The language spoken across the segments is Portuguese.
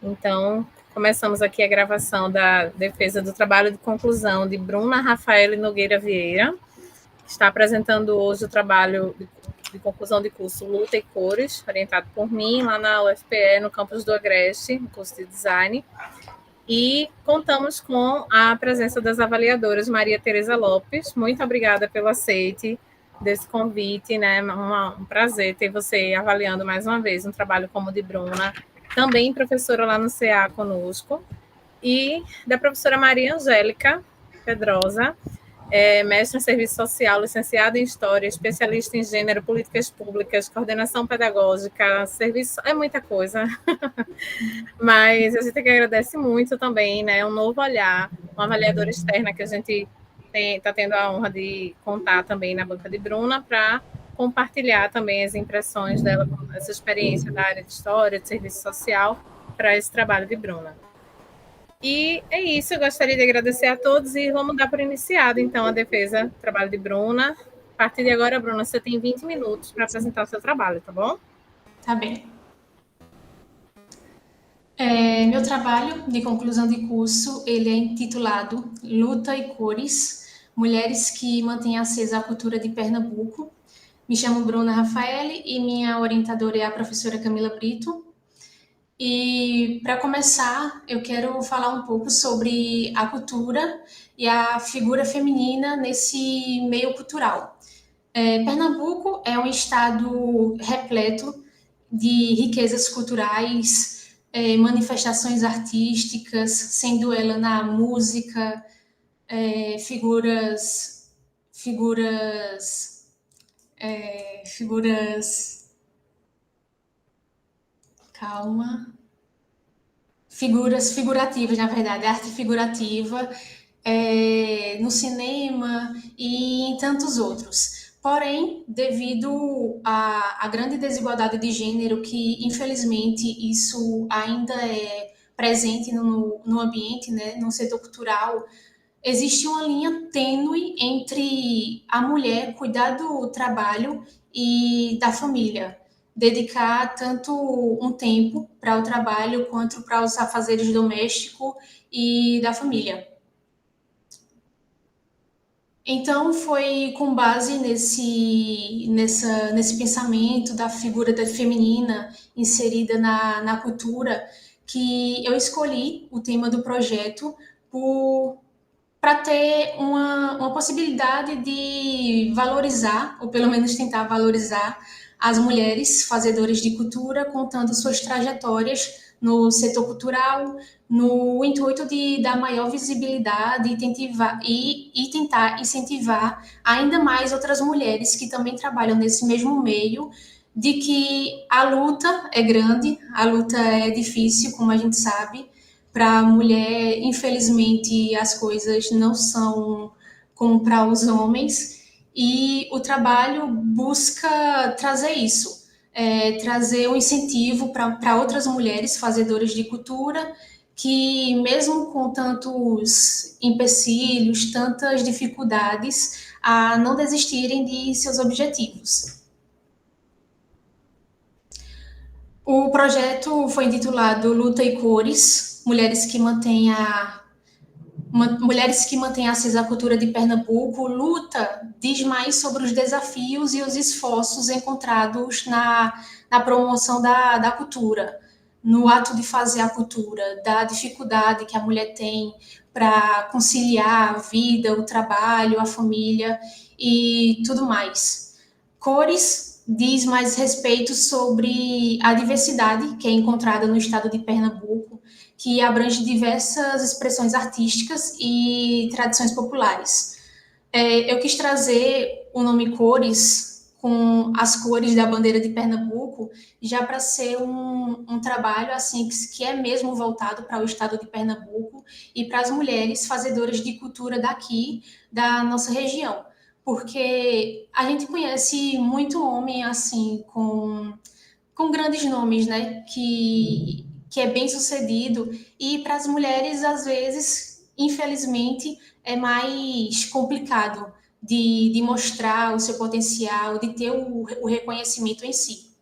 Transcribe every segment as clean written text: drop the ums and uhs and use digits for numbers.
Então, começamos aqui a gravação da defesa do trabalho de conclusão de Bruna Rafaele Nogueira Vieira, que está apresentando hoje o trabalho de conclusão de curso Luta e Cores, orientado por mim, lá na UFPE, no campus do Agreste, no curso de Design. E contamos com a presença das avaliadoras Maria Tereza Lopes. Muito obrigada pelo aceite desse convite, né? Um prazer ter você avaliando mais uma vez um trabalho como o de Bruna, também professora lá no CA conosco, e da professora Maria Angélica Pedrosa, mestre em Serviço Social, licenciada em História, especialista em Gênero, Políticas Públicas, Coordenação Pedagógica, serviço, é muita coisa. Mas a gente agradece muito também, né, um novo olhar, uma avaliadora externa que a gente está tendo a honra de contar também na banca de Bruna para compartilhar também as impressões dela, essa experiência da área de História, de Serviço Social, para esse trabalho de Bruna. E é isso, eu gostaria de agradecer a todos e vamos dar por iniciado, então, a defesa do trabalho de Bruna. A partir de agora, Bruna, você tem 20 minutos para apresentar o seu trabalho, tá bom? Tá bem. Meu trabalho de conclusão de curso, ele é intitulado Luta e Cores, Mulheres que mantêm acesa a cultura de Pernambuco. Me chamo Bruna Rafaele e minha orientadora é a professora Camila Brito. E, para começar, eu quero falar um pouco sobre a cultura e a figura feminina nesse meio cultural. Pernambuco é um estado repleto de riquezas culturais, manifestações artísticas, sendo ela na música, figuras, calma, figuras figurativas, na verdade, arte figurativa, no cinema e em tantos outros. Porém, devido à grande desigualdade de gênero, que infelizmente isso ainda é presente no ambiente, né, no setor cultural, existe uma linha tênue entre a mulher cuidar do trabalho e da família, dedicar tanto um tempo para o trabalho quanto para os afazeres domésticos e da família. Então, foi com base nesse pensamento da figura da feminina inserida na cultura que eu escolhi o tema do projeto para ter uma possibilidade de valorizar, ou pelo menos tentar valorizar, as mulheres fazedoras de cultura, contando suas trajetórias no setor cultural, no intuito de dar maior visibilidade e tentar incentivar ainda mais outras mulheres que também trabalham nesse mesmo meio, de que a luta é grande, a luta é difícil, como a gente sabe. Para a mulher, infelizmente, as coisas não são como para os homens, e o trabalho busca trazer isso, trazer um incentivo para outras mulheres fazedoras de cultura, que mesmo com tantos empecilhos, tantas dificuldades, a não desistirem de seus objetivos. O projeto foi intitulado Luta e Cores, Mulheres que mantêm acesa a cultura de Pernambuco. Luta diz mais sobre os desafios e os esforços encontrados na promoção da cultura, no ato de fazer a cultura, da dificuldade que a mulher tem para conciliar a vida, o trabalho, a família e tudo mais. Cores diz mais respeito sobre a diversidade que é encontrada no estado de Pernambuco, que abrange diversas expressões artísticas e tradições populares. Eu quis trazer o nome Cores com as cores da bandeira de Pernambuco, já para ser um trabalho assim que é mesmo voltado para o estado de Pernambuco e para as mulheres fazedoras de cultura daqui, da nossa região. Porque a gente conhece muito homem assim com grandes nomes, né? Que é bem sucedido, e para as mulheres, às vezes, infelizmente, é mais complicado de mostrar o seu potencial, de ter o reconhecimento em si.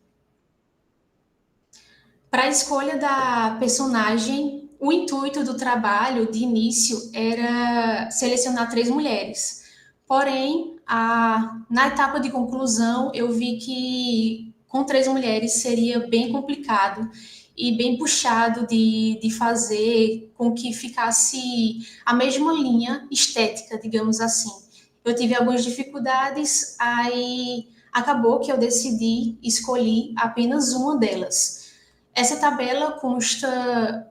Para a escolha da personagem, o intuito do trabalho de início era selecionar 3 mulheres. Porém, na etapa de conclusão, eu vi que com 3 mulheres seria bem complicado e bem puxado de fazer com que ficasse a mesma linha estética, digamos assim. Eu tive algumas dificuldades, aí acabou que eu decidi escolher apenas uma delas. Essa tabela consta,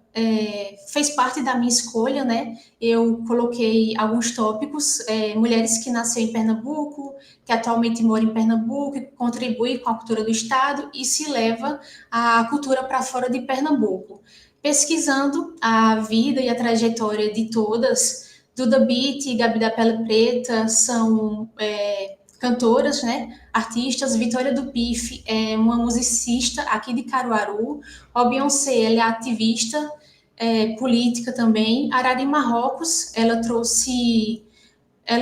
fez parte da minha escolha, né? Eu coloquei alguns tópicos, mulheres que nasceram em Pernambuco, que atualmente moram em Pernambuco, que contribuem com a cultura do estado e se leva a cultura para fora de Pernambuco. Pesquisando a vida e a trajetória de todas, Duda Beat e Gabi da Pele Preta são cantoras, né? Artistas. Vitória do Pif é uma musicista aqui de Caruaru. A Beyoncé, ela é ativista política também. Arari Marrocos, ela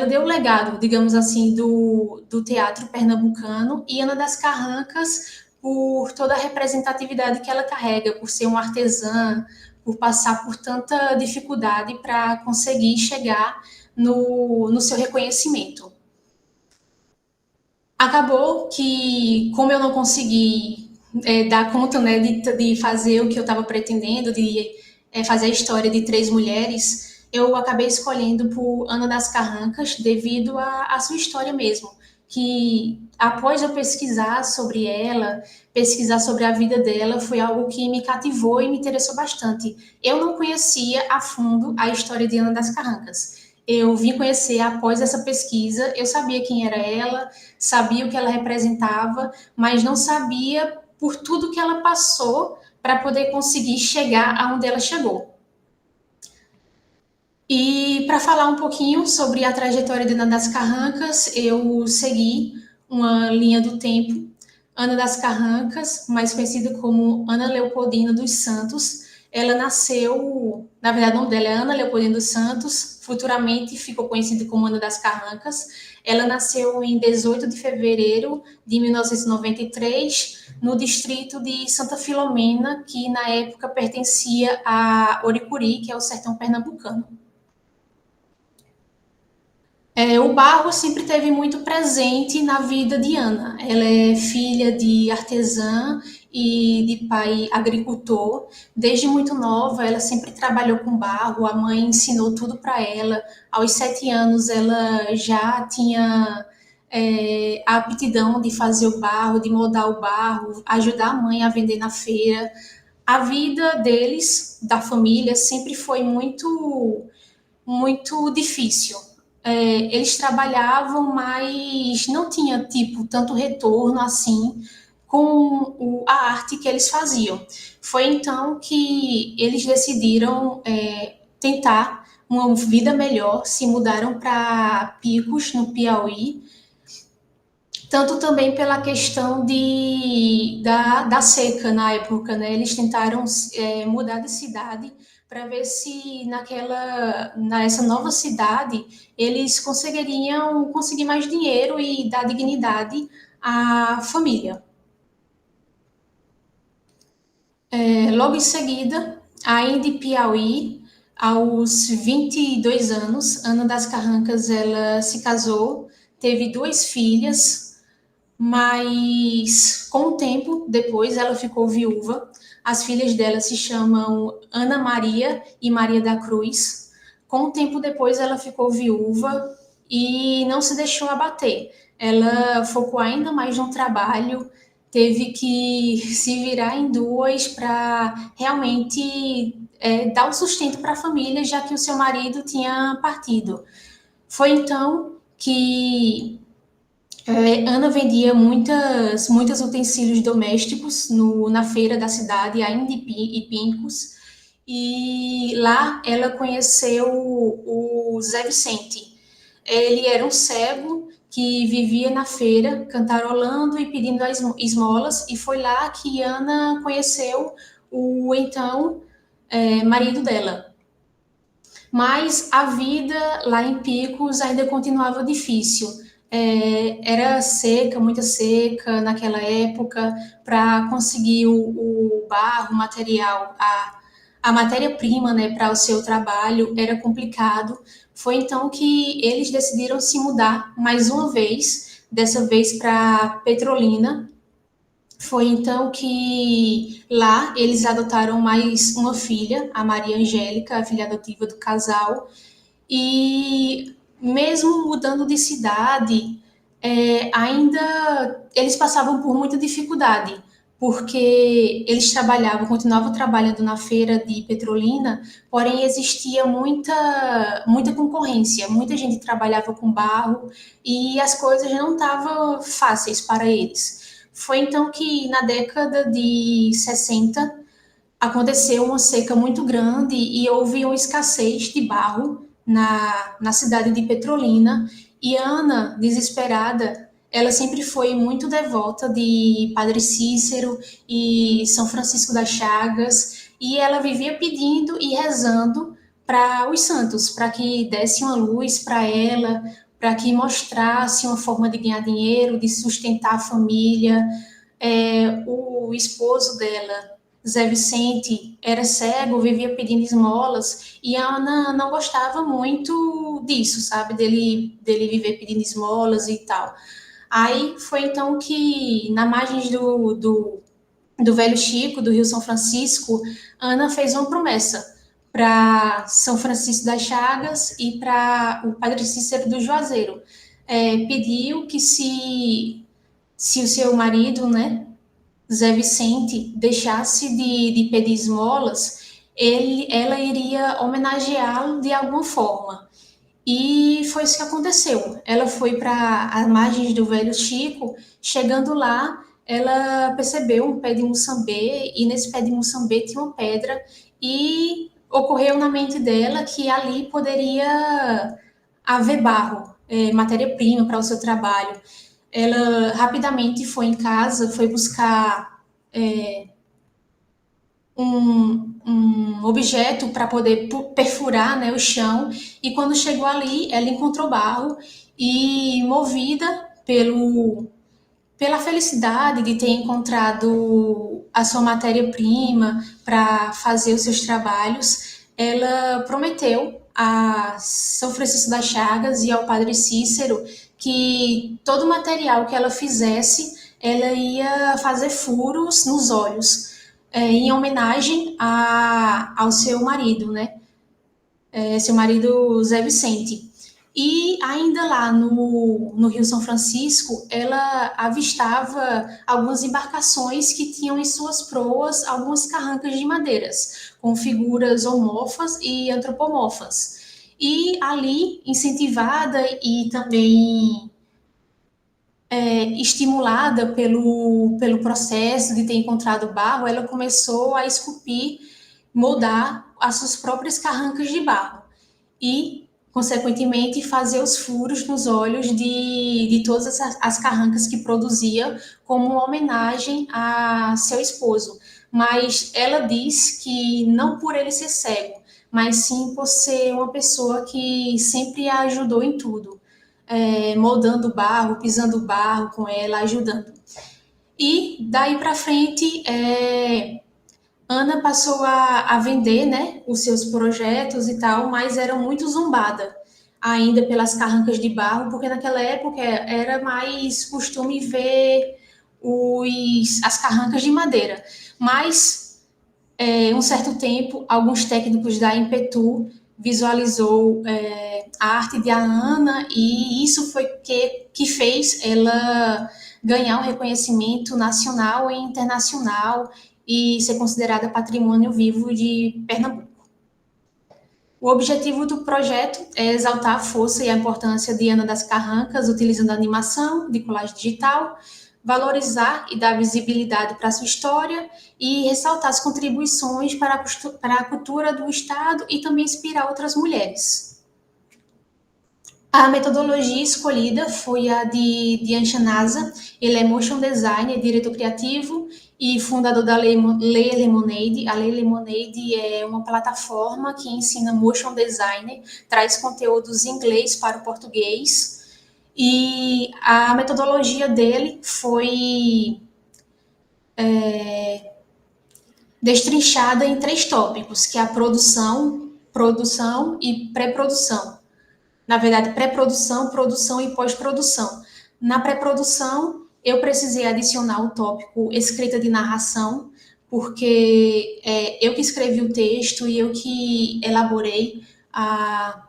deu o legado, digamos assim, do teatro pernambucano. E Ana das Carrancas, por toda a representatividade que ela carrega, por ser uma artesã, por passar por tanta dificuldade para conseguir chegar no seu reconhecimento. Acabou que, como eu não consegui dar conta, né, de fazer o que eu estava pretendendo, de fazer a história de 3 mulheres, eu acabei escolhendo por Ana das Carrancas devido à sua história mesmo, que após eu pesquisar sobre ela, pesquisar sobre a vida dela, foi algo que me cativou e me interessou bastante. Eu não conhecia a fundo a história de Ana das Carrancas. Eu vim conhecer após essa pesquisa, eu sabia quem era ela, sabia o que ela representava, mas não sabia por tudo que ela passou para poder conseguir chegar aonde ela chegou. E para falar um pouquinho sobre a trajetória de Ana das Carrancas, eu segui uma linha do tempo. Ana das Carrancas, mais conhecida como Ana Leopoldina dos Santos, ela nasceu, na verdade o nome dela é Ana Leopoldina dos Santos, futuramente ficou conhecida como Ana das Carrancas. Ela nasceu em 18 de fevereiro de 1993, no distrito de Santa Filomena, que na época pertencia a Oricuri, que é o sertão pernambucano. O barro sempre teve muito presente na vida de Ana. Ela é filha de artesã e de pai agricultor. Desde muito nova, ela sempre trabalhou com barro. A mãe ensinou tudo para ela. Aos 7 anos, ela já tinha a aptidão de fazer o barro, de moldar o barro, ajudar a mãe a vender na feira. A vida deles, da família, sempre foi muito difícil. Eles trabalhavam, mas não tinha tipo tanto retorno assim com a arte que eles faziam. Foi então que eles decidiram tentar uma vida melhor, se mudaram para Picos, no Piauí, tanto também pela questão da seca na época, né? Eles tentaram mudar de cidade para ver se nessa nova cidade eles conseguir mais dinheiro e dar dignidade à família. Logo em seguida, ainda em Piauí, aos 22 anos, Ana das Carrancas ela se casou, teve 2 filhas, mas com o tempo depois ela ficou viúva. As filhas dela se chamam Ana Maria e Maria da Cruz. Com o tempo depois ela ficou viúva e não se deixou abater. Ela focou ainda mais no trabalho, teve que se virar em duas para realmente dar o sustento para a família, já que o seu marido tinha partido. Foi então que Ana vendia muitos utensílios domésticos na feira da cidade, ainda em Pincos, e lá ela conheceu o Zé Vicente. Ele era um cego que vivia na feira, cantarolando e pedindo esmolas, e foi lá que Ana conheceu o então marido dela. Mas a vida lá em Picos ainda continuava difícil. era seca, muita seca naquela época, para conseguir o barro, o material, a matéria-prima, né, para o seu trabalho era complicado. Foi então que eles decidiram se mudar mais uma vez, dessa vez para Petrolina. Foi então que lá eles adotaram mais uma filha, a Maria Angélica, a filha adotiva do casal, e mesmo mudando de cidade, ainda eles passavam por muita dificuldade, porque eles trabalhavam, continuavam trabalhando na feira de Petrolina, porém existia muita concorrência, muita gente trabalhava com barro e as coisas não estavam fáceis para eles. Foi então que na década de 60 aconteceu uma seca muito grande e houve uma escassez de barro na cidade de Petrolina. E Ana, desesperada, ela sempre foi muito devota de Padre Cícero e São Francisco das Chagas, e ela vivia pedindo e rezando para os santos, para que desse uma luz para ela, para que mostrasse uma forma de ganhar dinheiro, de sustentar a família. O esposo dela, Zé Vicente, era cego, vivia pedindo esmolas, e a Ana não gostava muito disso, sabe? Dele viver pedindo esmolas e tal. Aí foi então que, na margem do Velho Chico, do Rio São Francisco, Ana fez uma promessa para São Francisco das Chagas e para o Padre Cícero do Juazeiro. Pediu que se o seu marido, né, Zé Vicente, deixasse de pedir esmolas, ela iria homenageá-lo de alguma forma. E foi isso que aconteceu. Ela foi para as margens do Velho Chico, chegando lá, ela percebeu um pé de muçambê, e nesse pé de muçambê tinha uma pedra, e ocorreu na mente dela que ali poderia haver barro, matéria-prima para o seu trabalho. Ela rapidamente foi em casa, foi buscar um objeto para poder perfurar, né, o chão, e quando chegou ali, ela encontrou barro e, movida pela felicidade de ter encontrado a sua matéria-prima para fazer os seus trabalhos, ela prometeu a São Francisco das Chagas e ao Padre Cícero que todo o material que ela fizesse, ela ia fazer furos nos olhos, em homenagem ao seu marido, né? Seu marido Zé Vicente. E ainda lá no Rio São Francisco, ela avistava algumas embarcações que tinham em suas proas algumas carrancas de madeiras, com figuras homórfas e antropomorfas. E ali, incentivada e também estimulada pelo processo de ter encontrado barro, ela começou a esculpir, moldar as suas próprias carrancas de barro e, consequentemente, fazer os furos nos olhos de todas as carrancas que produzia como uma homenagem a seu esposo. Mas ela diz que não por ele ser cego, mas sim por ser uma pessoa que sempre a ajudou em tudo, moldando barro, pisando barro com ela, ajudando. E daí para frente, Ana passou a vender, né, os seus projetos e tal, mas era muito zombada ainda pelas carrancas de barro, porque naquela época era mais costume ver as carrancas de madeira. Mas, um certo tempo, alguns técnicos da Impetu visualizou a arte de Ana, e isso foi que fez ela ganhar um reconhecimento nacional e internacional e ser considerada patrimônio vivo de Pernambuco. O objetivo do projeto é exaltar a força e a importância de Ana das Carrancas, utilizando a animação de colagem digital, valorizar e dar visibilidade para a sua história e ressaltar as contribuições para a cultura do Estado e também inspirar outras mulheres. A metodologia escolhida foi a de Dian Shanaza. Ele é motion designer, diretor criativo e fundador da Lei Lemonade. A Lei Lemonade é uma plataforma que ensina motion designer, traz conteúdos em inglês para o português. E a metodologia dele foi destrinchada em 3 tópicos, que é a produção, produção e pré-produção. Na verdade, pré-produção, produção e pós-produção. Na pré-produção, eu precisei adicionar o tópico escrita de narração, porque eu que escrevi o texto e eu que elaborei a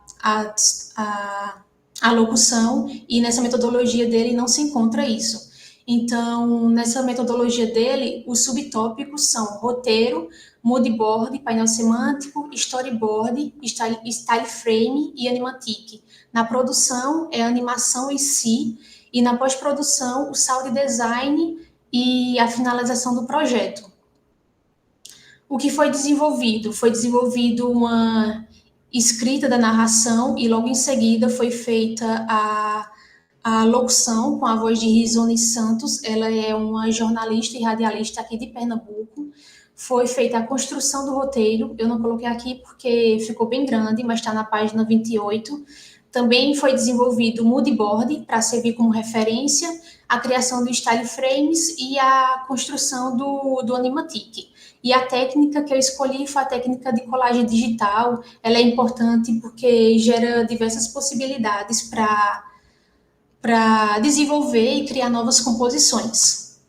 locução, e nessa metodologia dele não se encontra isso. Então, nessa metodologia dele, os subtópicos são roteiro, moodboard, painel semântico, storyboard, style frame e animatic. Na produção, é a animação em si, e na pós-produção, o sound design e a finalização do projeto. O que foi desenvolvido? Foi desenvolvido uma escrita da narração e logo em seguida foi feita a locução com a voz de Rizone Santos. Ela é uma jornalista e radialista aqui de Pernambuco. Foi feita a construção do roteiro, eu não coloquei aqui porque ficou bem grande, mas está na página 28. Também foi desenvolvido o moodboard para servir como referência, a criação do style frames e a construção do animatic. E a técnica que eu escolhi foi a técnica de colagem digital. Ela é importante porque gera diversas possibilidades para desenvolver e criar novas composições.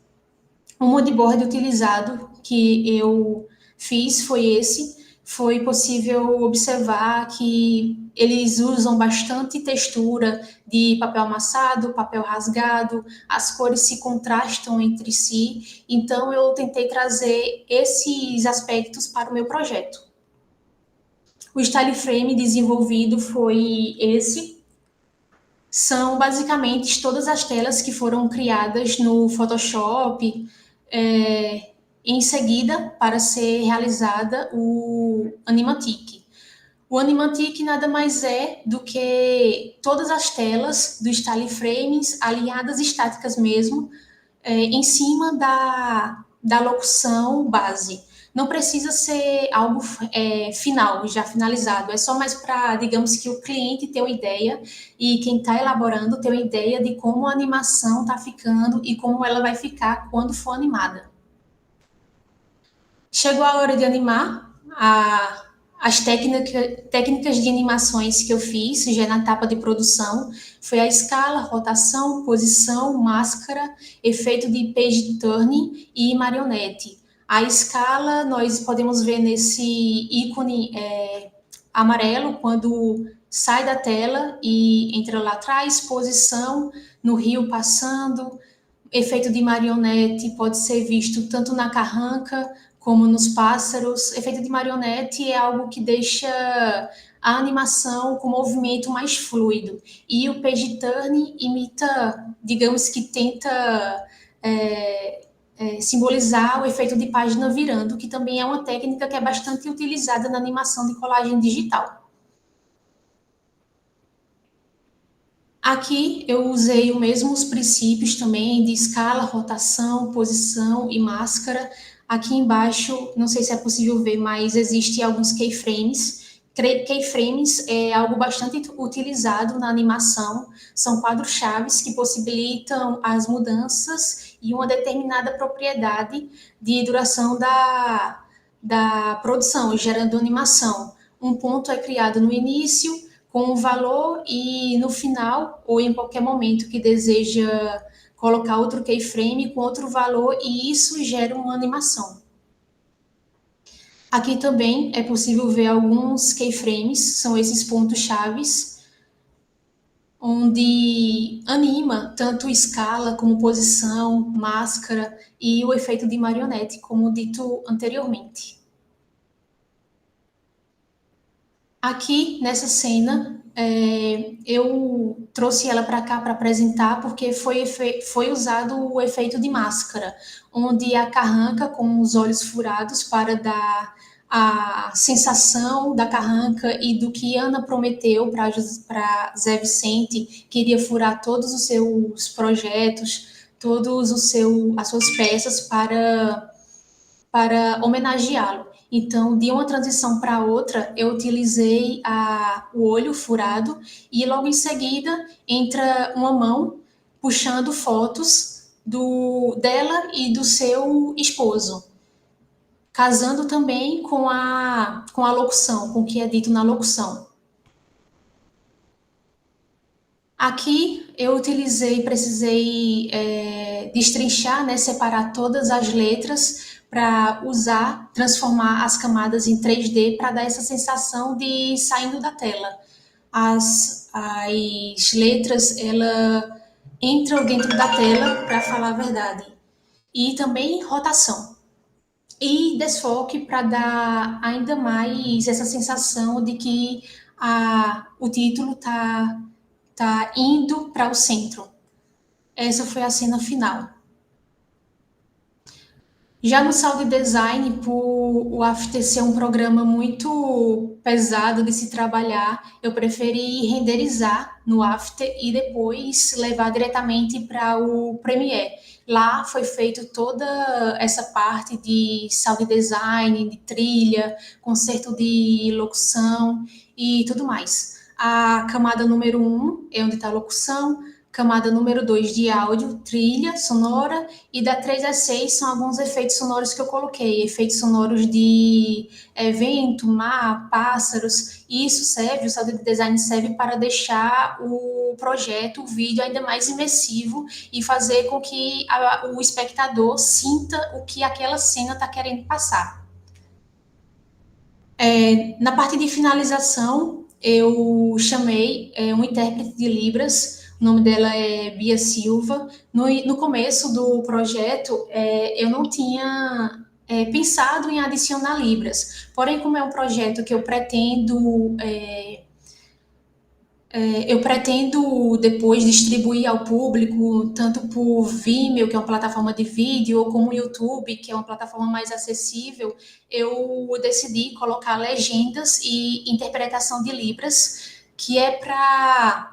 O moodboard utilizado que eu fiz foi esse. Foi possível observar que eles usam bastante textura de papel amassado, papel rasgado, as cores se contrastam entre si, então eu tentei trazer esses aspectos para o meu projeto. O style frame desenvolvido foi esse. São basicamente todas as telas que foram criadas no Photoshop, em seguida, para ser realizada o animatic. O animatic nada mais é do que todas as telas do style frames alinhadas estáticas mesmo, em cima da locução base. Não precisa ser algo final, já finalizado. É só mais para, digamos que o cliente ter uma ideia e quem está elaborando ter uma ideia de como a animação está ficando e como ela vai ficar quando for animada. Chegou a hora de animar. As técnicas de animações que eu fiz já na etapa de produção foi a escala, rotação, posição, máscara, efeito de page turn e marionete. A escala nós podemos ver nesse ícone amarelo quando sai da tela e entra lá atrás, posição no rio passando. Efeito de marionete pode ser visto tanto na carranca como nos pássaros. Efeito de marionete é algo que deixa a animação com movimento mais fluido. E o page turn imita, digamos que tenta simbolizar o efeito de página virando, que também é uma técnica que é bastante utilizada na animação de colagem digital. Aqui eu usei os mesmos princípios também de escala, rotação, posição e máscara. Aqui embaixo, não sei se é possível ver, mas existe alguns keyframes. Keyframes é algo bastante utilizado na animação. São quadros-chave que possibilitam as mudanças e uma determinada propriedade de duração da produção, gerando animação. Um ponto é criado no início, com o valor, e no final, ou em qualquer momento que deseja colocar outro keyframe com outro valor, e isso gera uma animação. Aqui também é possível ver alguns keyframes, são esses pontos chaves, onde anima tanto escala como posição, máscara e o efeito de marionete, como dito anteriormente. Aqui, nessa cena, eu trouxe ela para cá para apresentar, porque foi usado o efeito de máscara, onde a carranca com os olhos furados para dar a sensação da carranca e do que Ana prometeu para Zé Vicente, que iria furar todos os seus projetos, as suas peças para homenageá-lo. Então, de uma transição para outra, eu utilizei o olho furado e logo em seguida entra uma mão puxando fotos dela e do seu esposo, casando também com a locução, com o que é dito na locução. Aqui eu precisei destrinchar, né, separar todas as letras para transformar as camadas em 3D para dar essa sensação de saindo da tela. As letras, ela entram dentro da tela, para falar a verdade. E também rotação. E desfoque para dar ainda mais essa sensação de que o título tá indo para o centro. Essa foi a cena final. Já no Sound Design, por o After ser um programa muito pesado de se trabalhar, eu preferi renderizar no After e depois levar diretamente para o Premiere. Lá foi feito toda essa parte de Sound Design, de trilha, concerto de locução e tudo mais. A camada número 1 é onde está a locução, camada número 2 de áudio, trilha sonora, e da 3 a 6 são alguns efeitos sonoros que eu coloquei, efeitos sonoros de vento, mar, pássaros, e isso serve, o sound design serve para deixar o projeto, o vídeo ainda mais imersivo e fazer com que o espectador sinta o que aquela cena está querendo passar. Na parte de finalização, eu chamei um intérprete de Libras. O nome dela é Bia Silva. No começo do projeto, eu não tinha pensado em adicionar Libras. Porém, como é um projeto que eu pretendo depois distribuir ao público, tanto por Vimeo, que é uma plataforma de vídeo, ou como o YouTube, que é uma plataforma mais acessível, eu decidi colocar legendas e interpretação de Libras, que é para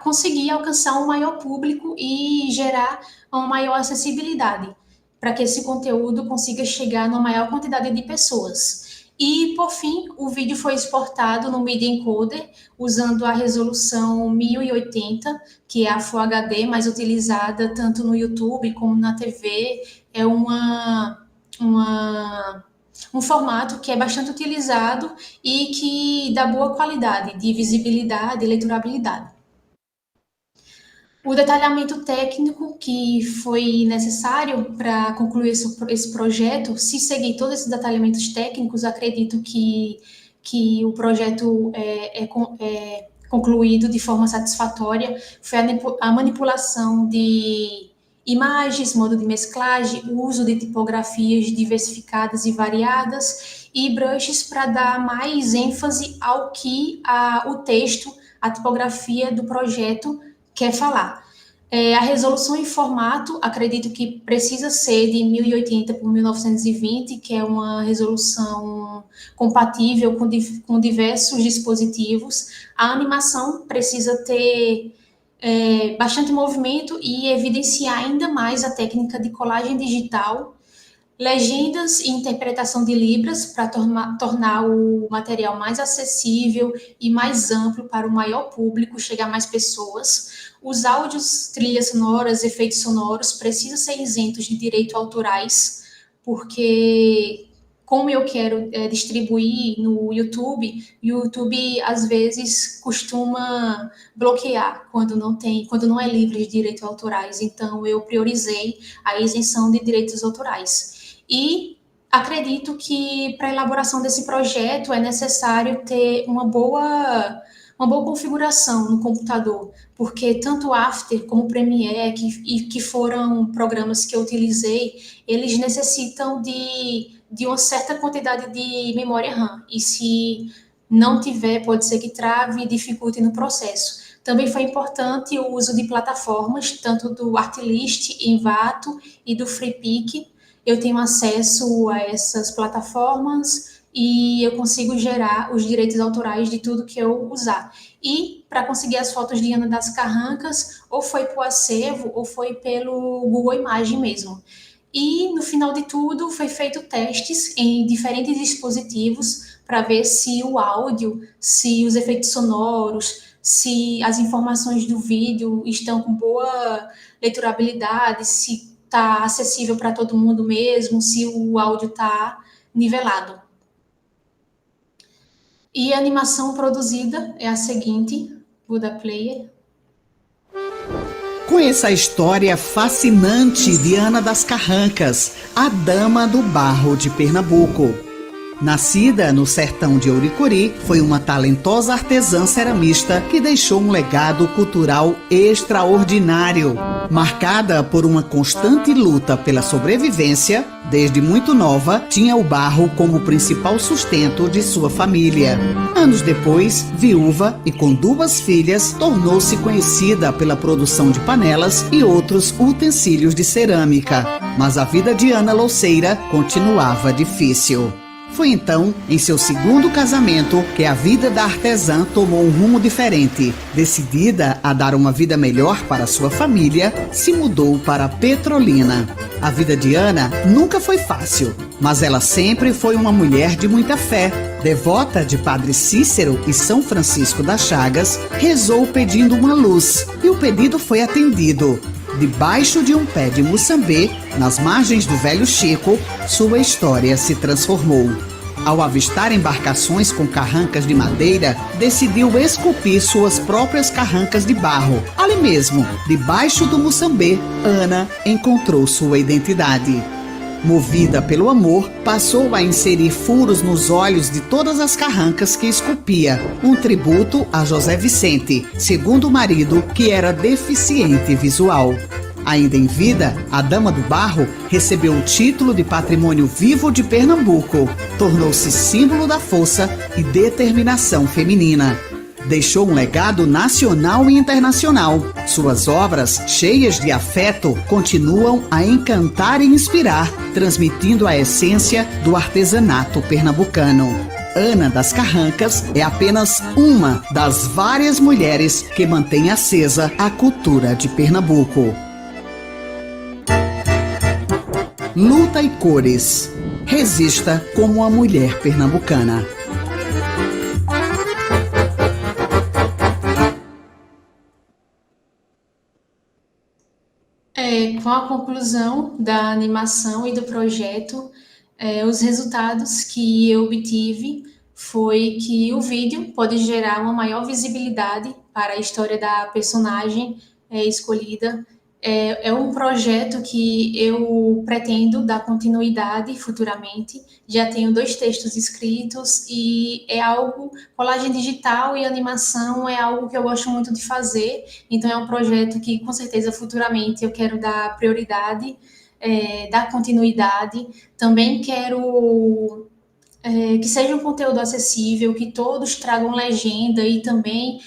conseguir alcançar um maior público e gerar uma maior acessibilidade, para que esse conteúdo consiga chegar numa maior quantidade de pessoas. E, por fim, o vídeo foi exportado no Media Encoder, usando a resolução 1080, que é a Full HD mais utilizada tanto no YouTube como na TV. É um formato que é bastante utilizado e que dá boa qualidade de visibilidade e leiturabilidade. O detalhamento técnico que foi necessário para concluir esse projeto, se seguir todos esses detalhamentos técnicos, acredito que o projeto é concluído de forma satisfatória. Foi a manipulação de imagens, modo de mesclagem, o uso de tipografias diversificadas e variadas e brushes para dar mais ênfase ao que o texto, a tipografia do projeto quer falar. A resolução em formato, acredito que precisa ser de 1080 por 1920, que é uma resolução compatível com diversos dispositivos. A animação precisa ter bastante movimento e evidenciar ainda mais a técnica de colagem digital. Legendas e interpretação de Libras para tornar o material mais acessível e mais amplo para o maior público, chegar a mais pessoas. Os áudios, trilhas sonoras, efeitos sonoros precisam ser isentos de direitos autorais, porque como eu quero distribuir no YouTube, o YouTube às vezes costuma bloquear quando não é livre de direitos autorais. Então eu priorizei a isenção de direitos autorais. E acredito que para a elaboração desse projeto é necessário ter uma boa configuração no computador, porque tanto o After como o Premiere, que foram programas que eu utilizei, eles necessitam de uma certa quantidade de memória RAM, e se não tiver, pode ser que trave e dificulte no processo. Também foi importante o uso de plataformas, tanto do Artlist, Envato e do FreePic. Eu tenho acesso a essas plataformas e eu consigo gerar os direitos autorais de tudo que eu usar. E para conseguir as fotos de Ana das Carrancas, ou foi para o acervo ou foi pelo Google Imagem mesmo. e no final de tudo foi feito testes em diferentes dispositivos para ver se o áudio, se os efeitos sonoros, se as informações do vídeo estão com boa leiturabilidade, se está acessível para todo mundo mesmo, se o áudio está nivelado. E a animação produzida é a seguinte, vou dar play. Conheça a história fascinante de Ana das Carrancas, a dama do barro de Pernambuco. Nascida no sertão de Ouricuri, foi uma talentosa artesã ceramista que deixou um legado cultural extraordinário. Marcada por uma constante luta pela sobrevivência, desde muito nova, tinha o barro como principal sustento de sua família. Anos depois, viúva e com 2 filhas, tornou-se conhecida pela produção de panelas e outros utensílios de cerâmica. Mas a vida de Ana Louceira continuava difícil. Foi então, em seu segundo casamento, que a vida da artesã tomou um rumo diferente. Decidida a dar uma vida melhor para sua família, se mudou para Petrolina. A vida de Ana nunca foi fácil, mas ela sempre foi uma mulher de muita fé. Devota de Padre Cícero e São Francisco das Chagas, rezou pedindo uma luz, e o pedido foi atendido. Debaixo de um pé de Moçambê, nas margens do Velho Chico, sua história se transformou. Ao avistar embarcações com carrancas de madeira, decidiu esculpir suas próprias carrancas de barro. Ali mesmo, debaixo do Moçambê, Ana encontrou sua identidade. Movida pelo amor, passou a inserir furos nos olhos de todas as carrancas que esculpia, um tributo a José Vicente, segundo marido, que era deficiente visual. Ainda em vida, a Dama do Barro recebeu o título de Patrimônio Vivo de Pernambuco. Tornou-se símbolo da força e determinação feminina. Deixou um legado nacional e internacional. Suas obras, cheias de afeto, continuam a encantar e inspirar, transmitindo a essência do artesanato pernambucano. Ana das Carrancas é apenas uma das várias mulheres que mantém acesa a cultura de Pernambuco. Luta e cores. Resista como a mulher pernambucana. Com a conclusão da animação e do projeto, os resultados que eu obtive foi que o vídeo pode gerar uma maior visibilidade para a história da personagem escolhida. É um projeto que eu pretendo dar continuidade futuramente. Já tenho 2 textos escritos e é algo, colagem digital e animação é algo que eu gosto muito de fazer. Então é um projeto que com certeza futuramente eu quero dar prioridade, dar continuidade. Também quero que seja um conteúdo acessível, que todos tragam legenda e também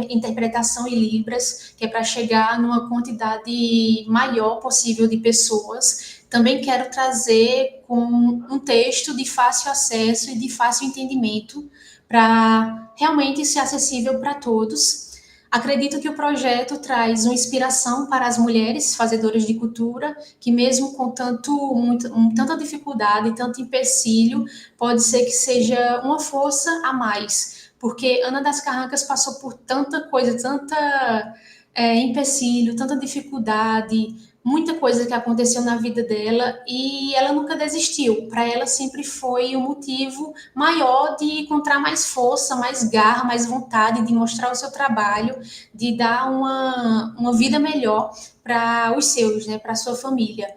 interpretação em libras, que é para chegar numa quantidade maior possível de pessoas. Também quero trazer com um texto de fácil acesso e de fácil entendimento, para realmente ser acessível para todos. Acredito que o projeto traz uma inspiração para as mulheres fazedoras de cultura, que mesmo com tanta dificuldade, tanto empecilho, pode ser que seja uma força a mais, porque Ana das Carrancas passou por tanta coisa, tanta empecilho, tanta dificuldade, muita coisa que aconteceu na vida dela e ela nunca desistiu. Para ela sempre foi um motivo maior de encontrar mais força, mais garra, mais vontade de mostrar o seu trabalho, de dar uma vida melhor para os seus, né, para a sua família.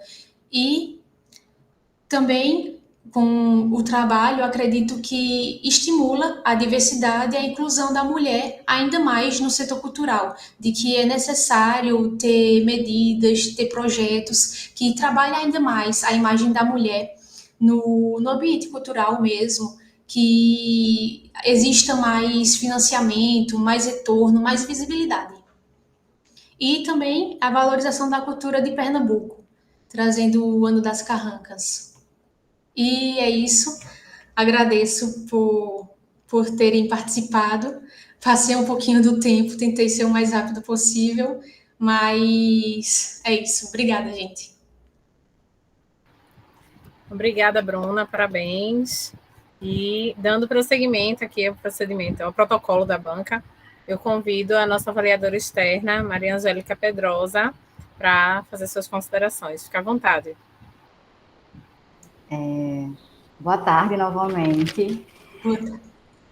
E também com o trabalho, acredito que estimula a diversidade e a inclusão da mulher ainda mais no setor cultural, de que é necessário ter medidas, ter projetos que trabalhem ainda mais a imagem da mulher no ambiente cultural mesmo, que exista mais financiamento, mais retorno, mais visibilidade. E também a valorização da cultura de Pernambuco, trazendo o Ano das Carrancas. E é isso. Agradeço por terem participado. Passei um pouquinho do tempo, tentei ser o mais rápido possível, mas é isso. Obrigada, gente. Obrigada, Bruna, parabéns. E dando prosseguimento aqui ao protocolo da banca, eu convido a nossa avaliadora externa, Maria Angélica Pedrosa, para fazer suas considerações. Fique à vontade. Boa tarde novamente.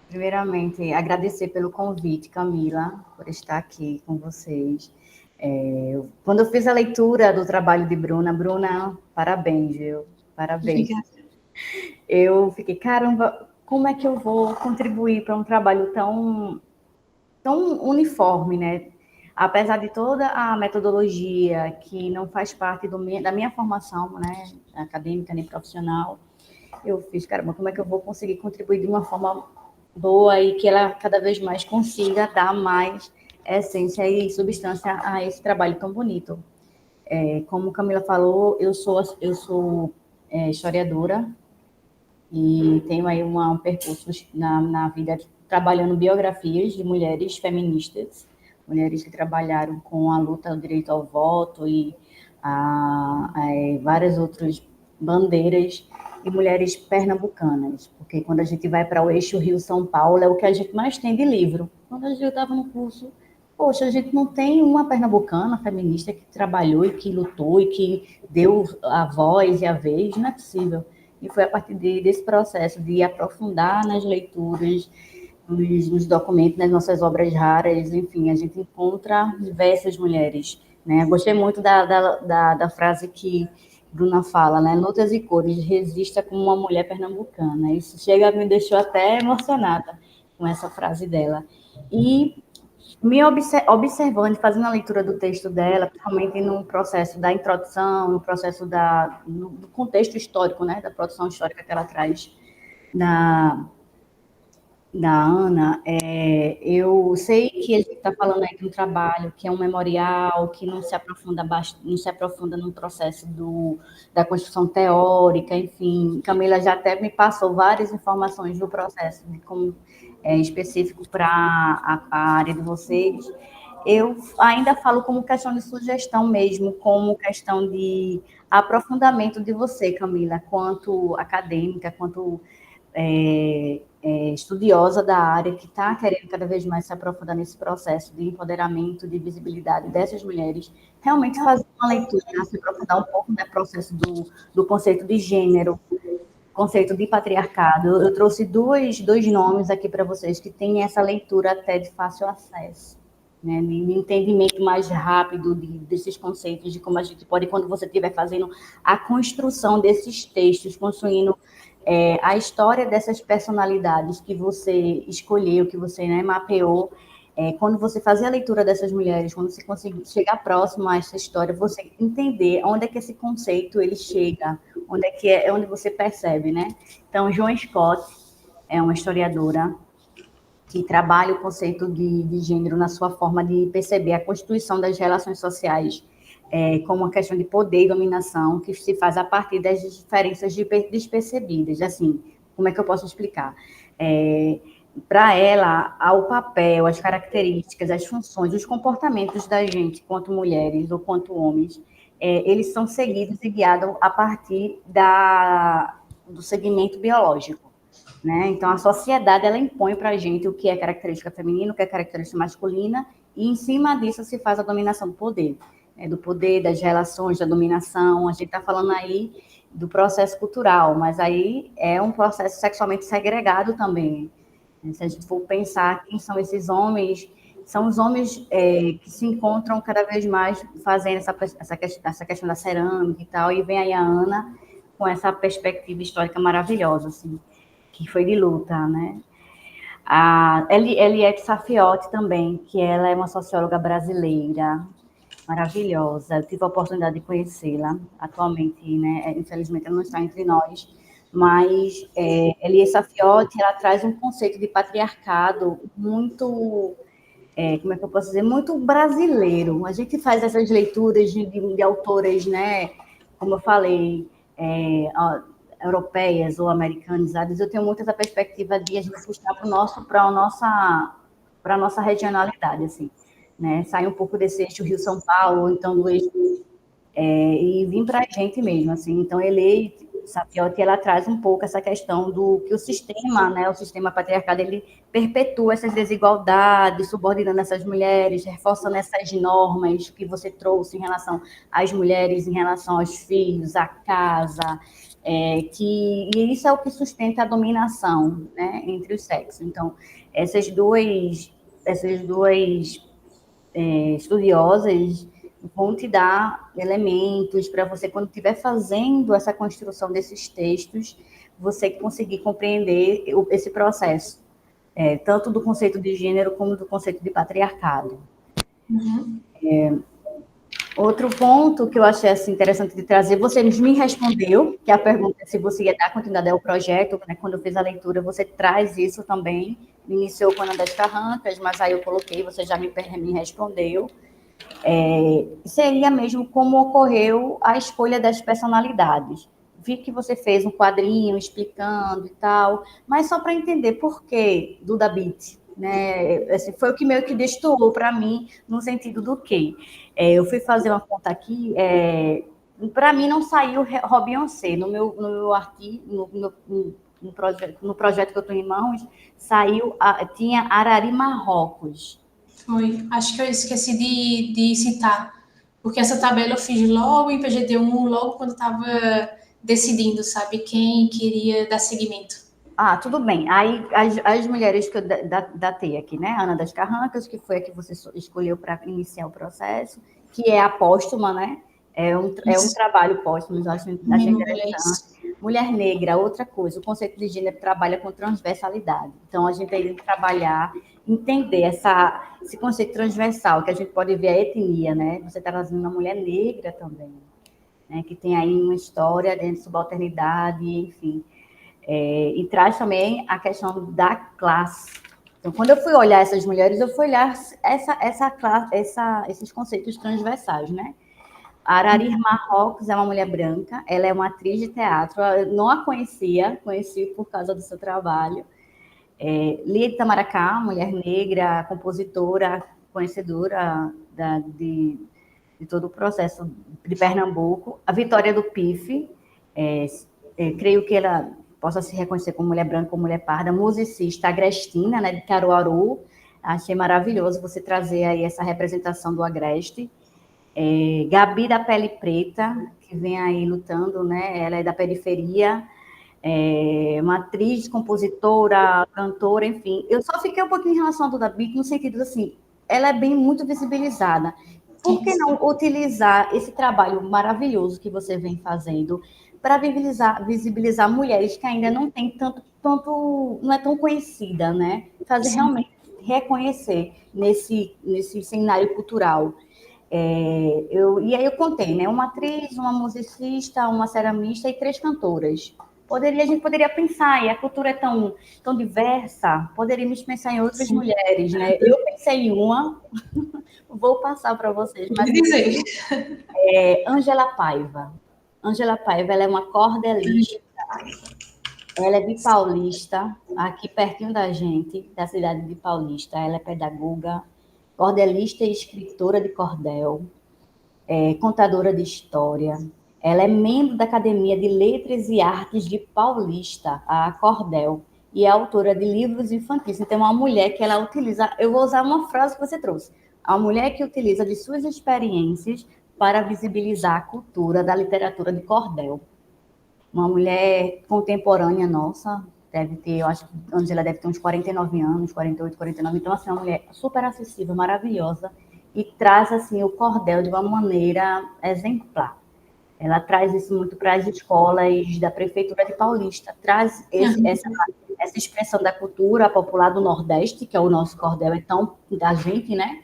Primeiramente, agradecer pelo convite, Camila, por estar aqui com vocês. Quando eu fiz a leitura do trabalho de Bruna, parabéns, viu? Parabéns. Obrigada. Eu fiquei, caramba, como é que eu vou contribuir para um trabalho tão uniforme, né? Apesar de toda a metodologia que não faz parte da minha formação, né, acadêmica nem profissional, eu fiz, caramba, como é que eu vou conseguir contribuir de uma forma boa e que ela cada vez mais consiga dar mais essência e substância a esse trabalho tão bonito. Como Camila falou, eu sou historiadora e tenho aí um percurso na vida trabalhando biografias de mulheres feministas, mulheres que trabalharam com a luta do direito ao voto e várias outras bandeiras e mulheres pernambucanas, porque quando a gente vai para o eixo Rio-São Paulo, é o que a gente mais tem de livro. Quando a gente estava no curso, poxa, a gente não tem uma pernambucana feminista que trabalhou e que lutou e que deu a voz e a vez, não é possível. E foi a partir desse processo de aprofundar nas leituras, nos documentos, nas nossas obras raras, enfim, a gente encontra diversas mulheres, né? Gostei muito da frase que Bruna fala, né? Lutas e cores, resista como uma mulher pernambucana. Isso me deixou até emocionada com essa frase dela. E me observando, fazendo a leitura do texto dela, principalmente no processo da introdução, no processo do contexto histórico, né, da produção histórica que ela traz da Ana, eu sei que ele está falando aí de um trabalho que é um memorial, que não se aprofunda no processo da construção teórica, enfim. Camila já até me passou várias informações do processo, de como específico para a área de vocês. Eu ainda falo como questão de sugestão mesmo, como questão de aprofundamento de você, Camila, quanto acadêmica, quanto estudiosa da área, que está querendo cada vez mais se aprofundar nesse processo de empoderamento, de visibilidade dessas mulheres, realmente fazer uma leitura, se aprofundar um pouco no processo do conceito de gênero, conceito de patriarcado. Eu trouxe dois nomes aqui para vocês que têm essa leitura até de fácil acesso, né, de entendimento mais rápido desses conceitos, de como a gente pode, quando você estiver fazendo a construção desses textos, construindo a história dessas personalidades que você escolheu, que você, né, mapeou, quando você fazer a leitura dessas mulheres, quando você conseguir chegar próximo a essa história, você entender onde é que esse conceito ele chega, onde você percebe, né? Então, Joan Scott é uma historiadora que trabalha o conceito de gênero na sua forma de perceber a constituição das relações sociais como uma questão de poder e dominação que se faz a partir das diferenças despercebidas. Assim, como é que eu posso explicar? Para ela, o papel, as características, as funções, os comportamentos da gente, quanto mulheres ou quanto homens, eles são seguidos e guiados a partir do segmento biológico, né? Então, a sociedade ela impõe para a gente o que é característica feminina, o que é característica masculina, e em cima disso se faz a dominação do poder, das relações, da dominação. A gente está falando aí do processo cultural, mas aí é um processo sexualmente segregado também. Se a gente for pensar quem são esses homens, são os homens que se encontram cada vez mais fazendo essa questão da cerâmica e tal, e vem aí a Ana com essa perspectiva histórica maravilhosa, assim, que foi de luta, né? A Eliette Safiotti também, que ela é uma socióloga brasileira, maravilhosa. Eu tive a oportunidade de conhecê-la atualmente, né? Infelizmente, ela não está entre nós, mas Eliette Safiotti, ela traz um conceito de patriarcado muito, como é que eu posso dizer, muito brasileiro. A gente faz essas leituras de autoras, né? Como eu falei, europeias ou americanizadas. Eu tenho muito essa perspectiva de a gente puxar para a nossa regionalidade, assim. Né, sair um pouco desse eixo Rio-São Paulo, então do eixo, e vir para a gente mesmo, assim. Então, ele Sapioti, ela traz um pouco essa questão do que o sistema, né, o sistema patriarcado, ele perpetua essas desigualdades, subordinando essas mulheres, reforçando essas normas que você trouxe em relação às mulheres, em relação aos filhos, à casa, e isso é o que sustenta a dominação, né, entre os sexos. Então, essas duas estudiosas vão te dar elementos para você, quando estiver fazendo essa construção desses textos, você conseguir compreender esse processo, tanto do conceito de gênero como do conceito de patriarcado. Uhum. Outro ponto que eu achei assim, interessante de trazer, você me respondeu, que a pergunta é se você ia dar continuidade ao projeto, né? Quando eu fiz a leitura, você traz isso também, iniciou com a Ana das Carrancas, mas aí eu coloquei, você já me respondeu. Seria mesmo como ocorreu a escolha das personalidades. Vi que você fez um quadrinho explicando e tal, mas só para entender por que Duda Beat, né? Assim, foi o que meio que destoou para mim, no sentido do que eu fui fazer uma conta aqui, para mim não saiu Robinhoncé, no meu artigo, no projeto que eu estou em mãos, tinha Arari Marrocos. Foi. Acho que eu esqueci de citar, porque essa tabela eu fiz logo em PGD1, logo quando estava decidindo, sabe, quem queria dar seguimento. Tudo bem. Aí, as mulheres que eu datei aqui, né? Ana das Carrancas, que foi a que você escolheu para iniciar o processo, que é a póstuma, né? É um trabalho póstumo, eu acho interessante. Mulher negra, outra coisa. O conceito de gênero trabalha com transversalidade. Então, a gente tem que trabalhar, entender esse conceito transversal, que a gente pode ver a etnia, né? Você está trazendo uma mulher negra também, né? Que tem aí uma história dentro de subalternidade, enfim. E traz também a questão da classe. Então, quando eu fui olhar essas mulheres, eu fui olhar esses conceitos transversais, né? A Arari Marrocos é uma mulher branca, ela é uma atriz de teatro, eu não a conheci por causa do seu trabalho. Lia de Tamaracá, mulher negra, compositora, conhecedora de todo o processo de Pernambuco. A Vitória do PIF, creio que ela possa se reconhecer como mulher branca ou mulher parda, musicista, Agrestina, né, de Caruaru. Achei maravilhoso você trazer aí essa representação do Agreste. Gabi da Pele Preta, que vem aí lutando, né, ela é da periferia, uma atriz, compositora, cantora, enfim. Eu só fiquei um pouquinho em relação a Duda Beat, no sentido assim, ela é muito visibilizada. Por que não utilizar esse trabalho maravilhoso que você vem fazendo para visibilizar mulheres que ainda não tem tanto, não é tão conhecida, né? Fazer realmente reconhecer nesse cenário cultural. E aí eu contei, né? Uma atriz, uma musicista, uma ceramista e 3 cantoras. A gente poderia pensar, e a cultura é tão diversa, poderíamos pensar em outras mulheres, né? Eu pensei em uma, vou passar para vocês. Mas dizer. Ângela Paiva. Ângela Paiva, ela é uma cordelista. Ela é de Paulista, aqui pertinho da gente, da cidade de Paulista. Ela é pedagoga, cordelista e escritora de cordel, contadora de história. Ela é membro da Academia de Letras e Artes de Paulista, a Cordel, e é autora de livros infantis. Então, é uma mulher que ela utiliza... Eu vou usar uma frase que você trouxe. É uma mulher que utiliza de suas experiências para visibilizar a cultura da literatura de cordel. Uma mulher contemporânea nossa, eu acho que Angela deve ter uns 49 anos, 48, 49, então, assim, uma mulher super acessível, maravilhosa, e traz, assim, o cordel de uma maneira exemplar. Ela traz isso muito para as escolas da Prefeitura de Paulista, traz essa expressão da cultura popular do Nordeste, que é o nosso cordel, é tão da gente, né?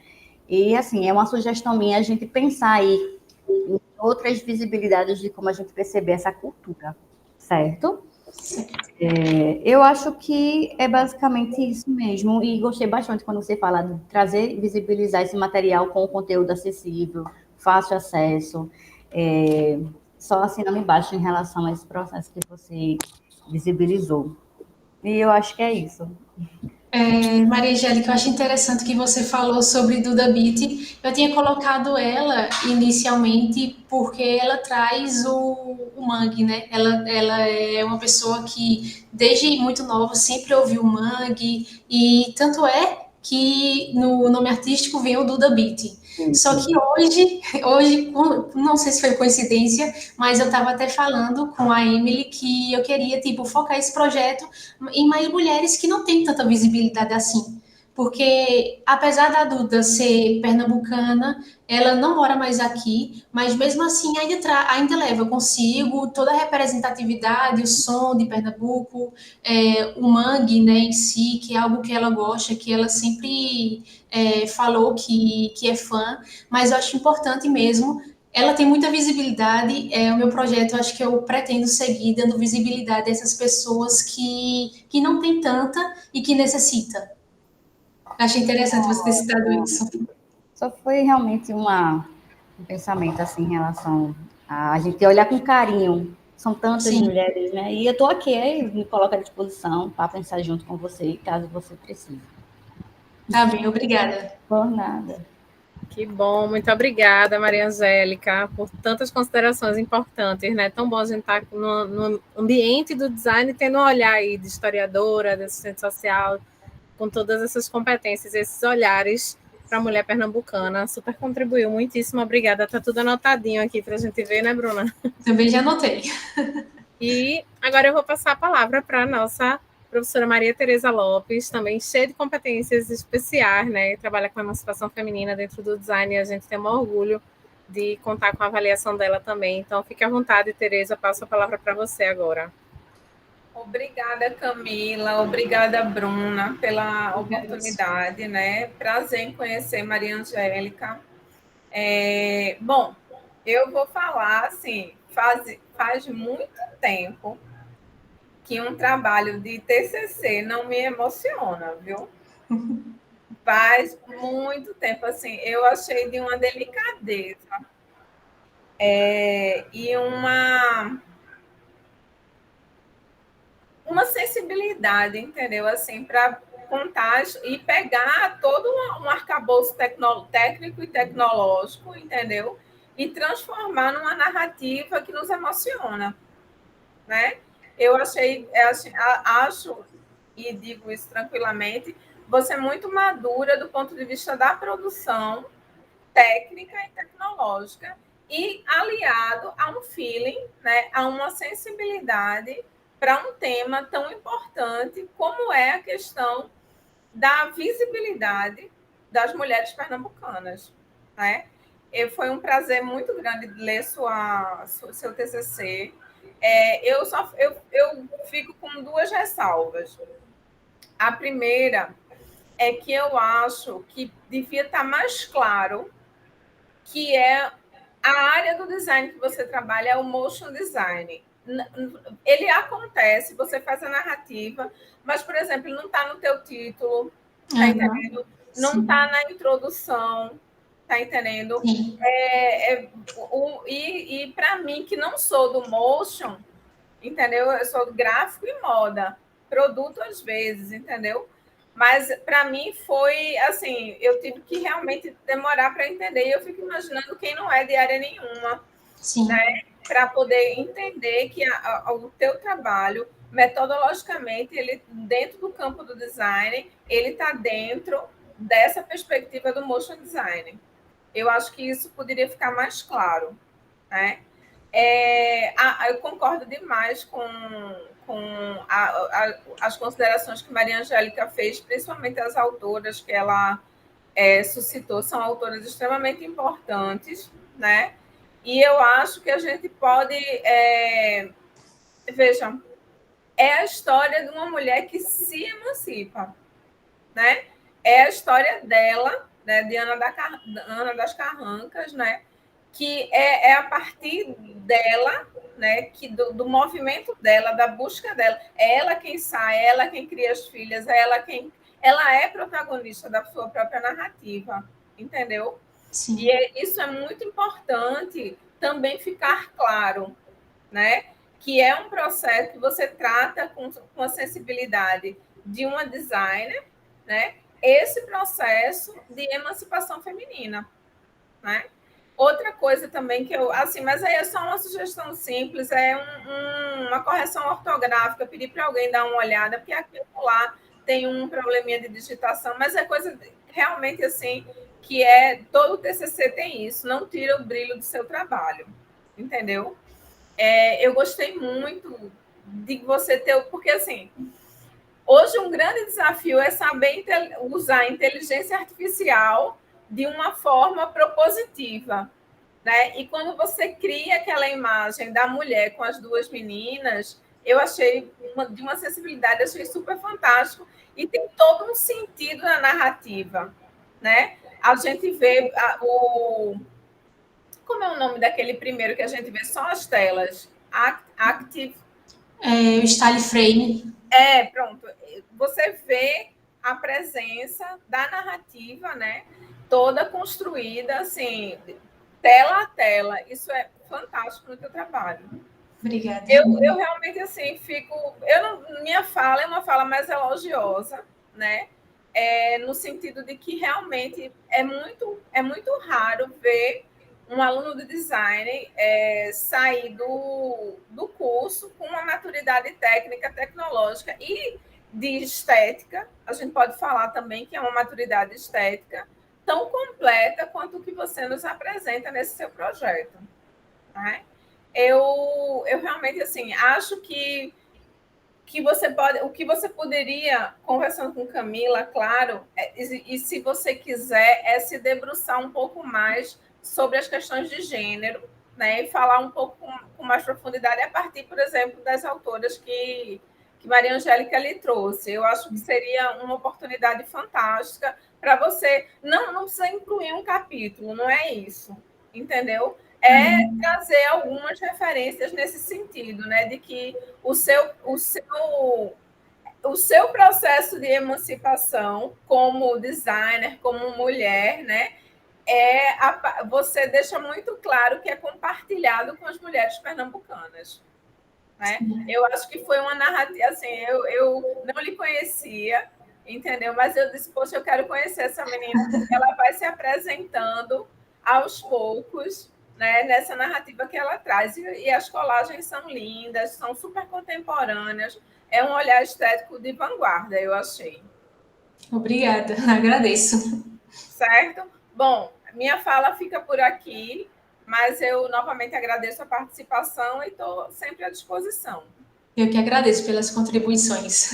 E, assim, é uma sugestão minha a gente pensar aí em outras visibilidades de como a gente perceber essa cultura, certo? Eu acho que é basicamente isso mesmo, e gostei bastante quando você fala de trazer, visibilizar esse material com conteúdo acessível, fácil acesso, só assinando embaixo em relação a esse processo que você visibilizou. E eu acho que é isso. Maria Angélica, eu acho interessante que você falou sobre Duda Beat. Eu tinha colocado ela inicialmente porque ela traz o o Mangue, né? Ela é uma pessoa que, desde muito nova, sempre ouviu o Mangue, e tanto é que no nome artístico vem o Duda Beat. Só que hoje, não sei se foi coincidência, mas eu estava até falando com a Emily que eu queria, tipo, focar esse projeto em mais mulheres que não têm tanta visibilidade assim. Porque, apesar da Duda ser pernambucana, ela não mora mais aqui, mas mesmo assim ainda leva consigo toda a representatividade, o som de Pernambuco, o mangue, né, em si, que é algo que ela gosta, que ela sempre falou que é fã, mas eu acho importante mesmo. Ela tem muita visibilidade, o meu projeto, eu acho que eu pretendo seguir dando visibilidade a essas pessoas que não têm tanta e que necessitam. Acho interessante você ter citado isso. Só foi realmente um pensamento assim em relação a gente olhar com carinho. São tantas Sim, mulheres, né? E eu estou aqui, me coloco à disposição para pensar junto com você, caso você precise. tá bem, obrigada. Por nada. Que bom, muito obrigada, Maria Angélica, por tantas considerações importantes, né? Tão bom a gente estar no ambiente do design, tendo um olhar aí de historiadora, de assistente social, com todas essas competências, esses olhares para a mulher pernambucana. Super contribuiu, muitíssimo obrigada. Está tudo anotadinho aqui para a gente ver, né, Bruna? Também já anotei. E agora eu vou passar a palavra para a nossa professora Maria Tereza Lopes, também cheia de competências especiais, né? Trabalha com a emancipação feminina dentro do design e a gente tem um orgulho de contar com a avaliação dela também. Então, fique à vontade, Tereza, passo a palavra para você agora. Obrigada, Camila. Obrigada, Bruna, pela oportunidade, né? Prazer em conhecer Maria Angélica. Bom, eu vou falar, assim, faz muito tempo que um trabalho de TCC não me emociona, viu? Faz muito tempo, assim, eu achei de uma delicadeza e uma sensibilidade, entendeu? Assim, para contar e pegar todo um arcabouço técnico e tecnológico, entendeu? E transformar numa narrativa que nos emociona, né? Eu acho, e digo isso tranquilamente, você é muito madura do ponto de vista da produção técnica e tecnológica e aliado a um feeling, né, a uma sensibilidade para um tema tão importante como é a questão da visibilidade das mulheres pernambucanas, né? Foi um prazer muito grande ler seu TCC. Eu fico com duas ressalvas. A primeira é que eu acho que devia estar mais claro que é a área do design que você trabalha é o motion design. Ele acontece, você faz a narrativa, mas, por exemplo, não está no teu título, tá entendendo? Não está na introdução, tá entendendo? E para mim, que não sou do motion, entendeu? Eu sou do gráfico e moda, produto às vezes, entendeu? Mas para mim foi assim, eu tive que realmente demorar para entender. E eu fico imaginando quem não é de área nenhuma, né? Para poder entender que o teu trabalho, metodologicamente, ele dentro do campo do design, ele está dentro dessa perspectiva do motion design. Eu acho que isso poderia ficar mais claro, né? Eu concordo demais com as considerações que Maria Angélica fez, principalmente as autoras que ela suscitou, são autoras extremamente importantes, né? E eu acho que a gente pode... Vejam, é a história de uma mulher que se emancipa, né? É a história dela, né, de Ana das Carrancas, né? Que é a partir dela, né, do movimento dela, da busca dela. É ela quem sai, é ela quem cria as filhas, ela é protagonista da sua própria narrativa, entendeu? Sim. E isso é muito importante também ficar claro, né? Que é um processo que você trata com a sensibilidade de uma designer, né? Esse processo de emancipação feminina, né? Outra coisa também que eu, assim, mas aí é só uma sugestão simples, é uma correção ortográfica, pedir para alguém dar uma olhada, porque aqui lá tem um probleminha de digitação, mas é coisa realmente assim, que todo o TCC tem isso, não tira o brilho do seu trabalho, entendeu? Eu gostei muito de você ter, porque assim, hoje um grande desafio é saber usar a inteligência artificial de uma forma propositiva, né? E quando você cria aquela imagem da mulher com as duas meninas, eu achei de uma sensibilidade, achei super fantástico e tem todo um sentido na narrativa, né? A gente vê como é o nome daquele primeiro que a gente vê só as telas? Active. O style frame. Pronto. Você vê a presença da narrativa, né? Toda construída, assim, tela a tela. Isso é fantástico no teu trabalho. Obrigada. Eu realmente, assim, minha fala é uma fala mais elogiosa, né? No sentido de que realmente é muito raro ver um aluno de design sair do curso com uma maturidade técnica, tecnológica e de estética. A gente pode falar também que é uma maturidade estética tão completa quanto o que você nos apresenta nesse seu projeto, né? Eu realmente assim acho que o que você poderia, conversando com Camila, claro, e se você quiser, é se debruçar um pouco mais sobre as questões de gênero, né? E falar um pouco com mais profundidade a partir, por exemplo, das autoras que Maria Angélica lhe trouxe. Eu acho que seria uma oportunidade fantástica para você. Não precisa incluir um capítulo, não é isso, entendeu? Trazer algumas referências nesse sentido, né? De que o seu processo de emancipação como designer, como mulher, né? Você deixa muito claro que é compartilhado com as mulheres pernambucanas. Né? Eu acho que foi uma narrativa, assim, eu não lhe conhecia, entendeu? Mas eu disse, poxa, eu quero conhecer essa menina, porque ela vai se apresentando aos poucos, né, nessa narrativa que ela traz. E as colagens são lindas, são super contemporâneas, é um olhar estético de vanguarda, eu achei. Obrigada, agradeço. Certo? Bom, minha fala fica por aqui, mas eu novamente agradeço a participação e estou sempre à disposição. Eu que agradeço pelas contribuições.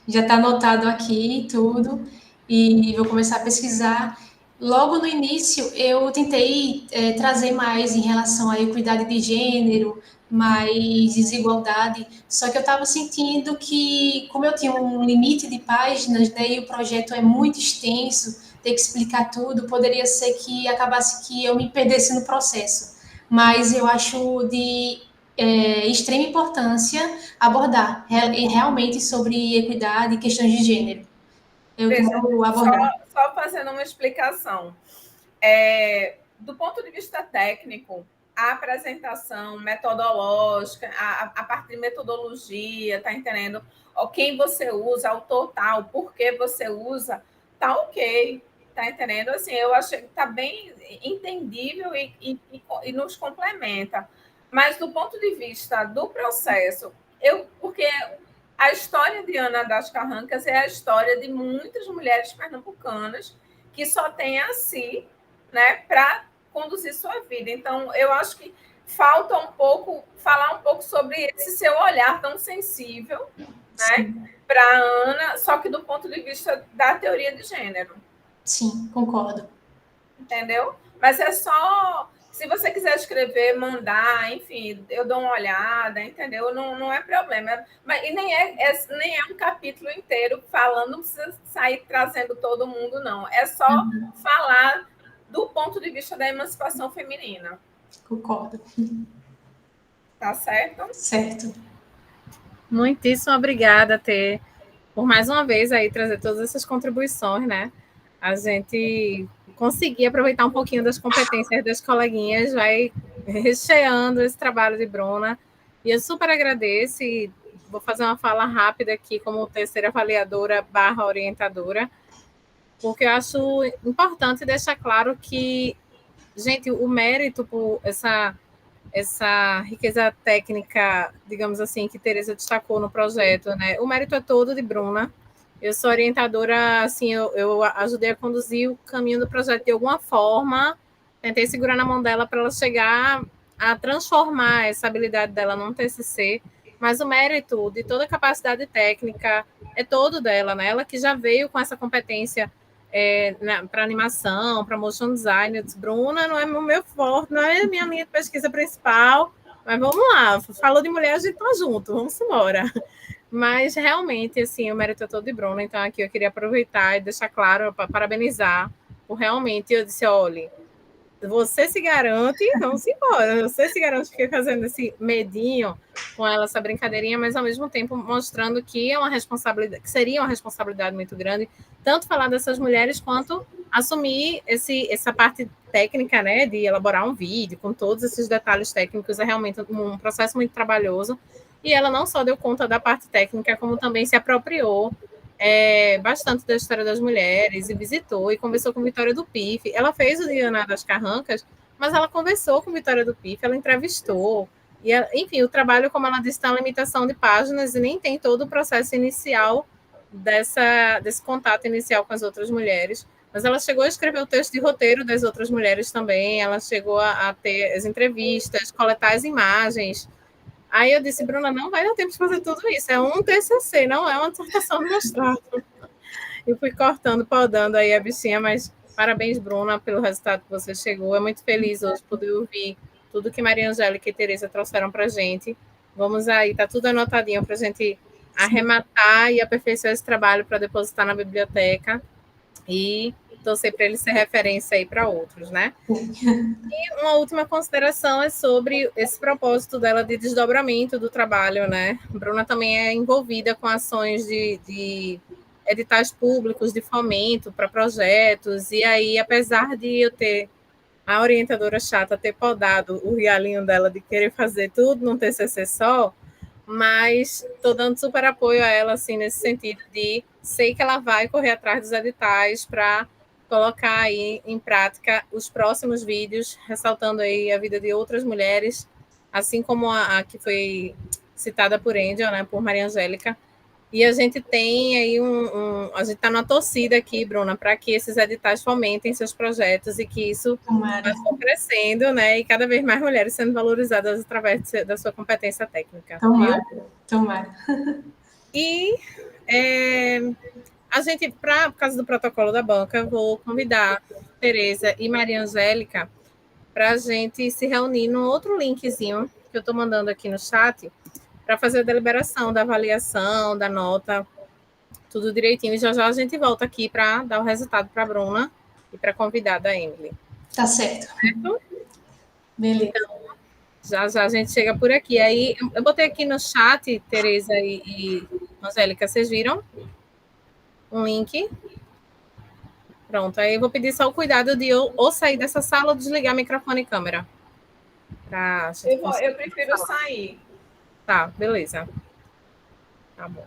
Já está anotado aqui tudo e vou começar a pesquisar. Logo no início, eu tentei trazer mais em relação à equidade de gênero, mais desigualdade, só que eu estava sentindo que, como eu tinha um limite de páginas, né, e o projeto é muito extenso, ter que explicar tudo, poderia ser que acabasse que eu me perdesse no processo. Mas eu acho de extrema importância abordar realmente sobre equidade e questões de gênero. Eu quero abordar. Só fazendo uma explicação. Do ponto de vista técnico, a apresentação metodológica, a parte de metodologia, tá entendendo? Quem você usa, o total, por que você usa, tá ok, tá entendendo? Assim, eu achei que tá bem entendível e nos complementa. Mas do ponto de vista do processo, porque a história de Ana das Carrancas é a história de muitas mulheres pernambucanas que só têm a si, né, para conduzir sua vida. Então, eu acho que falta falar um pouco sobre esse seu olhar tão sensível, né, para a Ana, só que do ponto de vista da teoria de gênero. Sim, concordo. Entendeu? Mas é só... Se você quiser escrever, mandar, enfim, eu dou uma olhada, entendeu? Não é problema. E nem é um capítulo inteiro falando, não precisa sair trazendo todo mundo, não. É só falar do ponto de vista da emancipação feminina. Concordo. Tá certo? Certo. Muitíssimo obrigada, Tê, por mais uma vez aí trazer todas essas contribuições, né? A gente conseguir aproveitar um pouquinho das competências das coleguinhas, vai recheando esse trabalho de Bruna. E eu super agradeço e vou fazer uma fala rápida aqui como terceira avaliadora / orientadora, porque eu acho importante deixar claro que gente, o mérito por essa riqueza técnica, digamos assim, que Teresa destacou no projeto, né? O mérito é todo de Bruna. Eu sou orientadora, assim, eu ajudei a conduzir o caminho do projeto de alguma forma, tentei segurar na mão dela para ela chegar a transformar essa habilidade dela num TCC, mas o mérito de toda a capacidade técnica é todo dela, né? Ela que já veio com essa competência para animação, para motion design. Eu disse, Bruna, não é o meu forte, não é a minha linha de pesquisa principal, mas vamos lá, falou de mulher, a gente tá junto, vamos embora. Mas realmente, assim, o mérito é todo de Bruna, então aqui eu queria aproveitar e deixar claro, para parabenizar, por realmente, eu disse, olha, você se garante, vamos embora. Você se garante, fiquei fazendo esse medinho com ela, essa brincadeirinha, mas ao mesmo tempo mostrando que é uma responsabilidade, que seria uma responsabilidade muito grande, tanto falar dessas mulheres quanto assumir essa parte técnica, né, de elaborar um vídeo com todos esses detalhes técnicos, é realmente um processo muito trabalhoso. E ela não só deu conta da parte técnica, como também se apropriou bastante da história das mulheres e visitou e conversou com Vitória do PIF. Ela fez o Diana das Carrancas, mas ela conversou com Vitória do PIF, ela entrevistou. E, enfim, o trabalho, como ela disse, tem uma limitação de páginas e nem tem todo o processo inicial desse contato inicial com as outras mulheres. Mas ela chegou a escrever o texto de roteiro das outras mulheres também, ela chegou a ter as entrevistas, coletar as imagens. Aí eu disse, Bruna, não vai dar tempo de fazer tudo isso. É um TCC, não é uma dissertação de mestrado. E fui cortando, podando aí a bichinha, mas parabéns, Bruna, pelo resultado que você chegou. É muito feliz hoje poder ouvir tudo que Maria Angélica e Teresa trouxeram para a gente. Vamos aí, tá tudo anotadinho para a gente arrematar e aperfeiçoar esse trabalho para depositar na biblioteca e torcer para ele ser referência aí para outros, né? E uma última consideração é sobre esse propósito dela de desdobramento do trabalho, né? Bruna também é envolvida com ações de editais públicos de fomento para projetos, e aí, apesar de eu ter a orientadora chata ter podado o galinho dela de querer fazer tudo num TCC só, mas estou dando super apoio a ela, assim, nesse sentido de sei que ela vai correr atrás dos editais para colocar aí em prática os próximos vídeos, ressaltando aí a vida de outras mulheres, assim como a que foi citada por Angel, né, por Maria Angélica. E a gente tem aí a gente está na torcida aqui, Bruna, para que esses editais fomentem seus projetos e que isso vá crescendo, né? E cada vez mais mulheres sendo valorizadas através da sua competência técnica. Tomara, viu? tomara. E a gente, por causa do protocolo da banca, vou convidar Tereza e Maria Angélica para a gente se reunir num outro linkzinho que eu estou mandando aqui no chat para fazer a deliberação da avaliação, da nota, tudo direitinho. E já já a gente volta aqui para dar o resultado para a Bruna e para a convidada Emily. Tá certo. Certo? Beleza. Então, já já a gente chega por aqui. Aí eu botei aqui no chat, Tereza e Angélica, vocês viram? Um link. Pronto, aí eu vou pedir só o cuidado de eu ou sair dessa sala ou desligar microfone e câmera. Eu prefiro sair. Tá, beleza. Tá bom.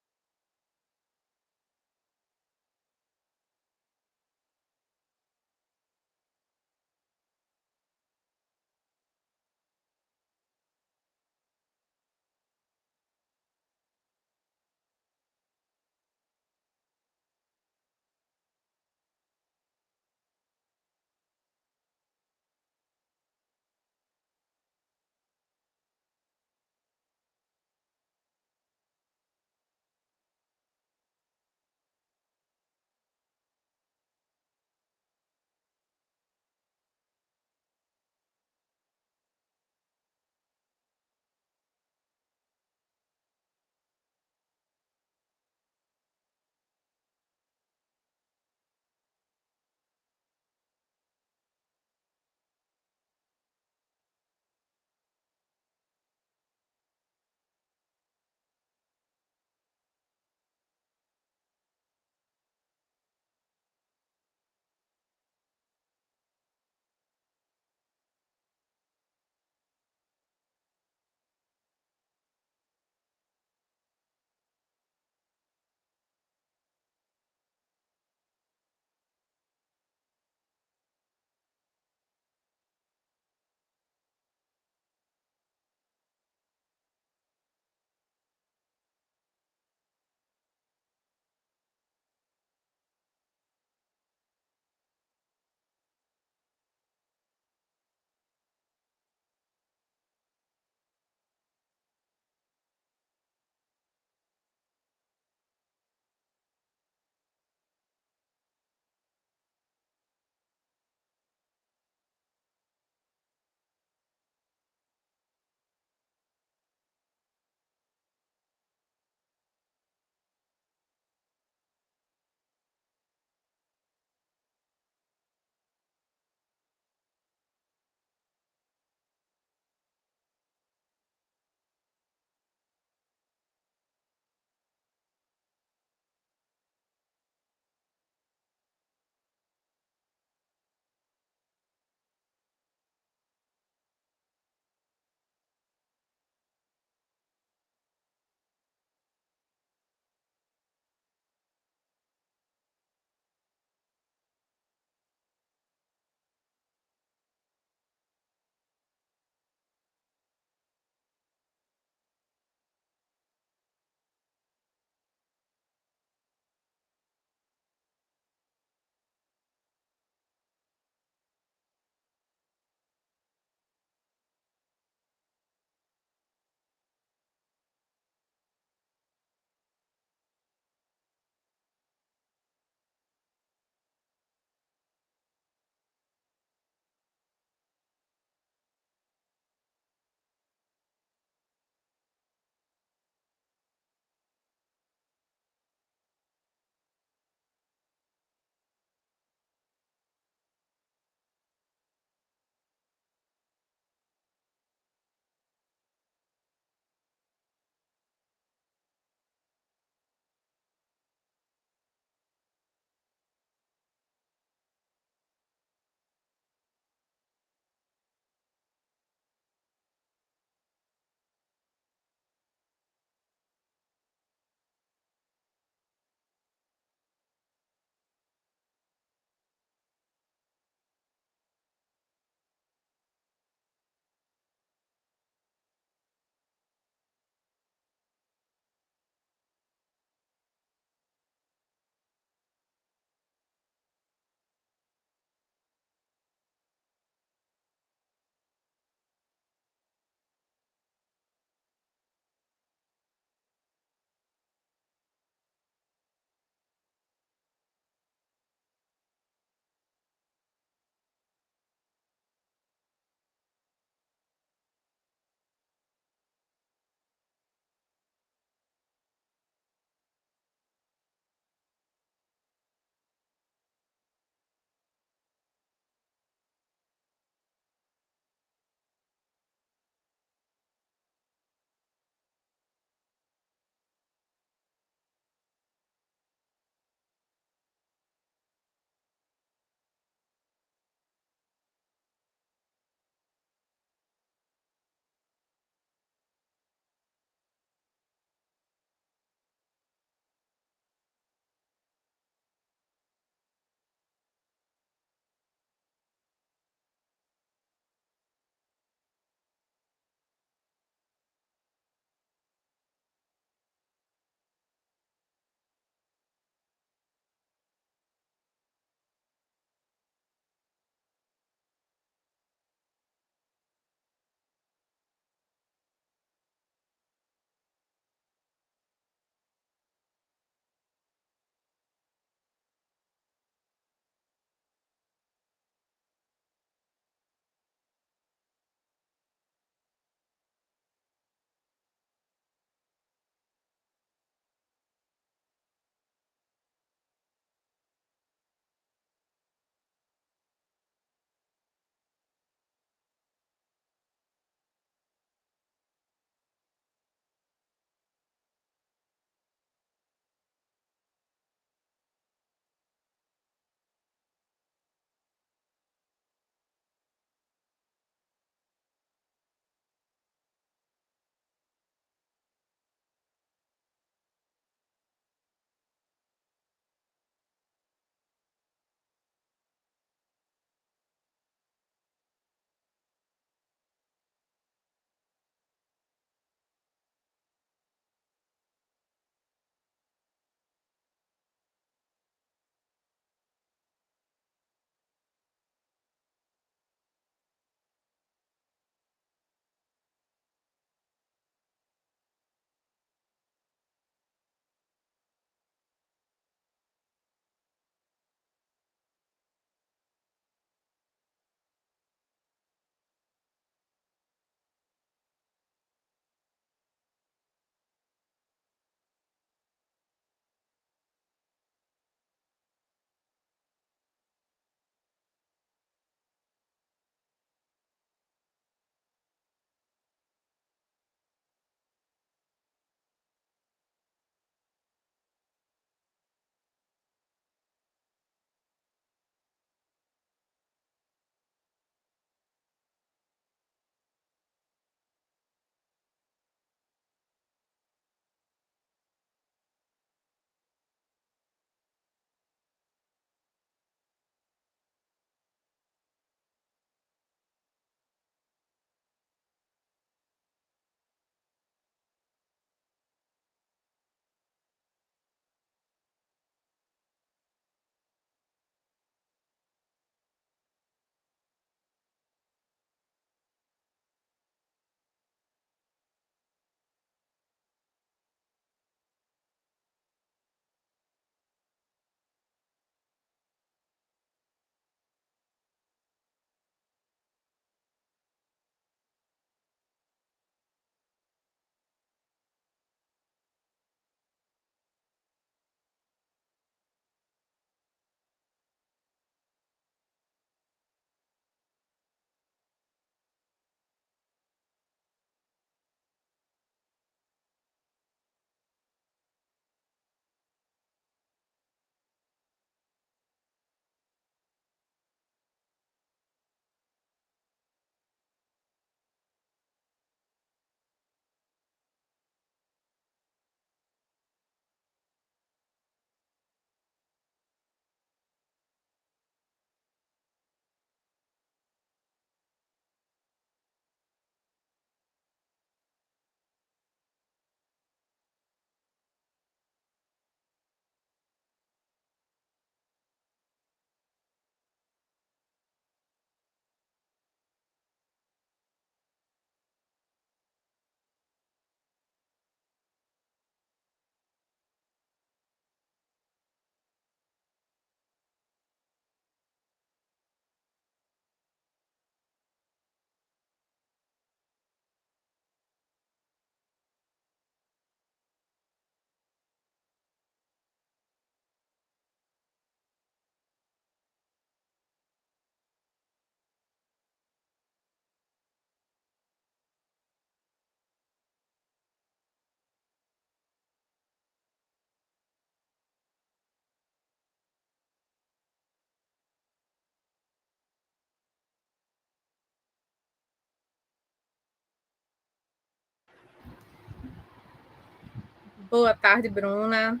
Boa tarde, Bruna.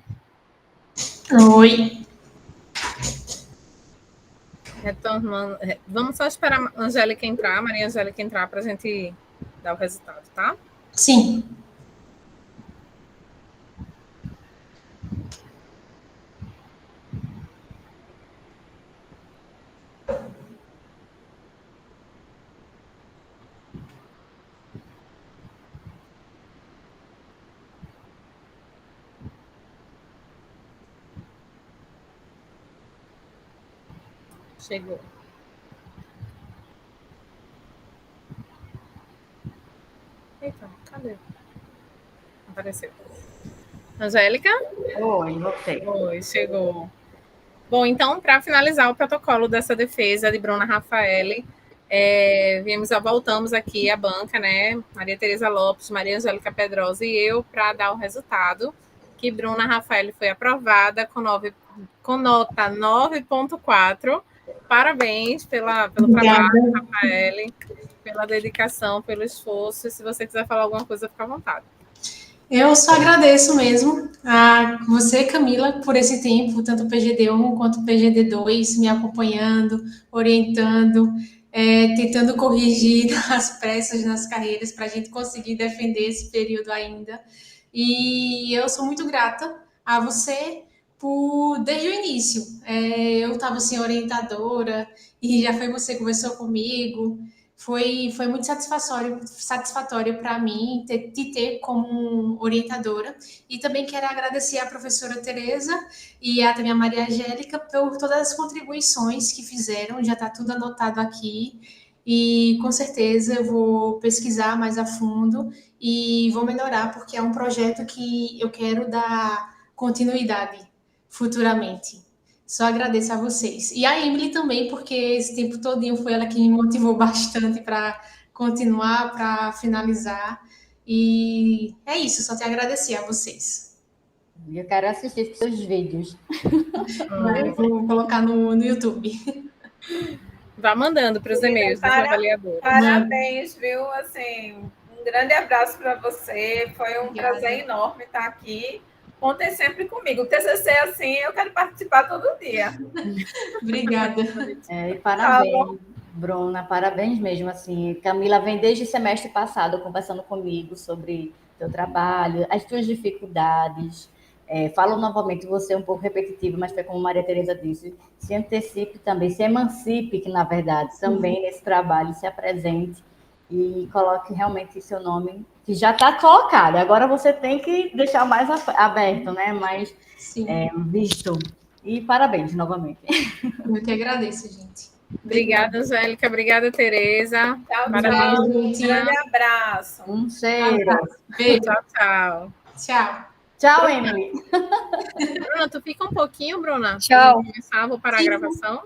Oi. Retornando. Vamos só esperar a Angélica entrar, Maria Angélica entrar, para a gente dar o resultado, tá? Sim. Chegou. Eita, cadê? Apareceu. Angélica? Oi, voltei. Oi, chegou. Bom, então, para finalizar o protocolo dessa defesa de Bruna Rafaeli, voltamos aqui à banca, né? Maria Tereza Lopes, Maria Angélica Pedrosa e eu, para dar o resultado, que Bruna Rafaeli foi aprovada com nota 9,4. Parabéns pelo trabalho, Rafaeli, pela dedicação, pelo esforço. E se você quiser falar alguma coisa, fica à vontade. Eu só agradeço mesmo a você, Camila, por esse tempo, tanto o PGD1 quanto o PGD2, me acompanhando, orientando, tentando corrigir as pressas nas carreiras para a gente conseguir defender esse período ainda. E eu sou muito grata a você desde o início. Eu estava assim, orientadora, e já foi você que conversou comigo. Foi muito satisfatório para mim te ter como orientadora. E também quero agradecer à professora Tereza e também a Maria Angélica por todas as contribuições que fizeram. Já está tudo anotado aqui. E com certeza eu vou pesquisar mais a fundo e vou melhorar, porque é um projeto que eu quero dar continuidade futuramente. Só agradeço a vocês. E a Emily também, porque esse tempo todinho foi ela que me motivou bastante para continuar, para finalizar. E é isso, só te agradecer a vocês. Eu quero assistir seus vídeos. Eu vou colocar no YouTube. Vá mandando para os e-mails dos avaliadores. Parabéns, viu? Assim, um grande abraço para você. Foi um prazer enorme estar aqui. Contem sempre comigo. O TCC, assim, eu quero participar todo dia. Obrigada. E parabéns, Bruna, parabéns mesmo, assim. Camila vem desde o semestre passado conversando comigo sobre teu trabalho, as tuas dificuldades. Falo novamente, você é um pouco repetitivo, mas foi como Maria Tereza disse, se antecipe também, se emancipe, que na verdade também nesse trabalho se apresente e coloque realmente seu nome, que já está colocado. Agora você tem que deixar mais aberto, né? Mais visto. E parabéns novamente. Eu que agradeço, gente. Obrigada, Angélica. Obrigada, Tereza. Tchau, Parabéns, tchau. gente. Grande abraço. Um cheiro. Beijo. Tchau, tchau. Tchau. Tchau, Emily. Bruna, tu fica um pouquinho, Bruna? Tchau. Vou parar a gravação.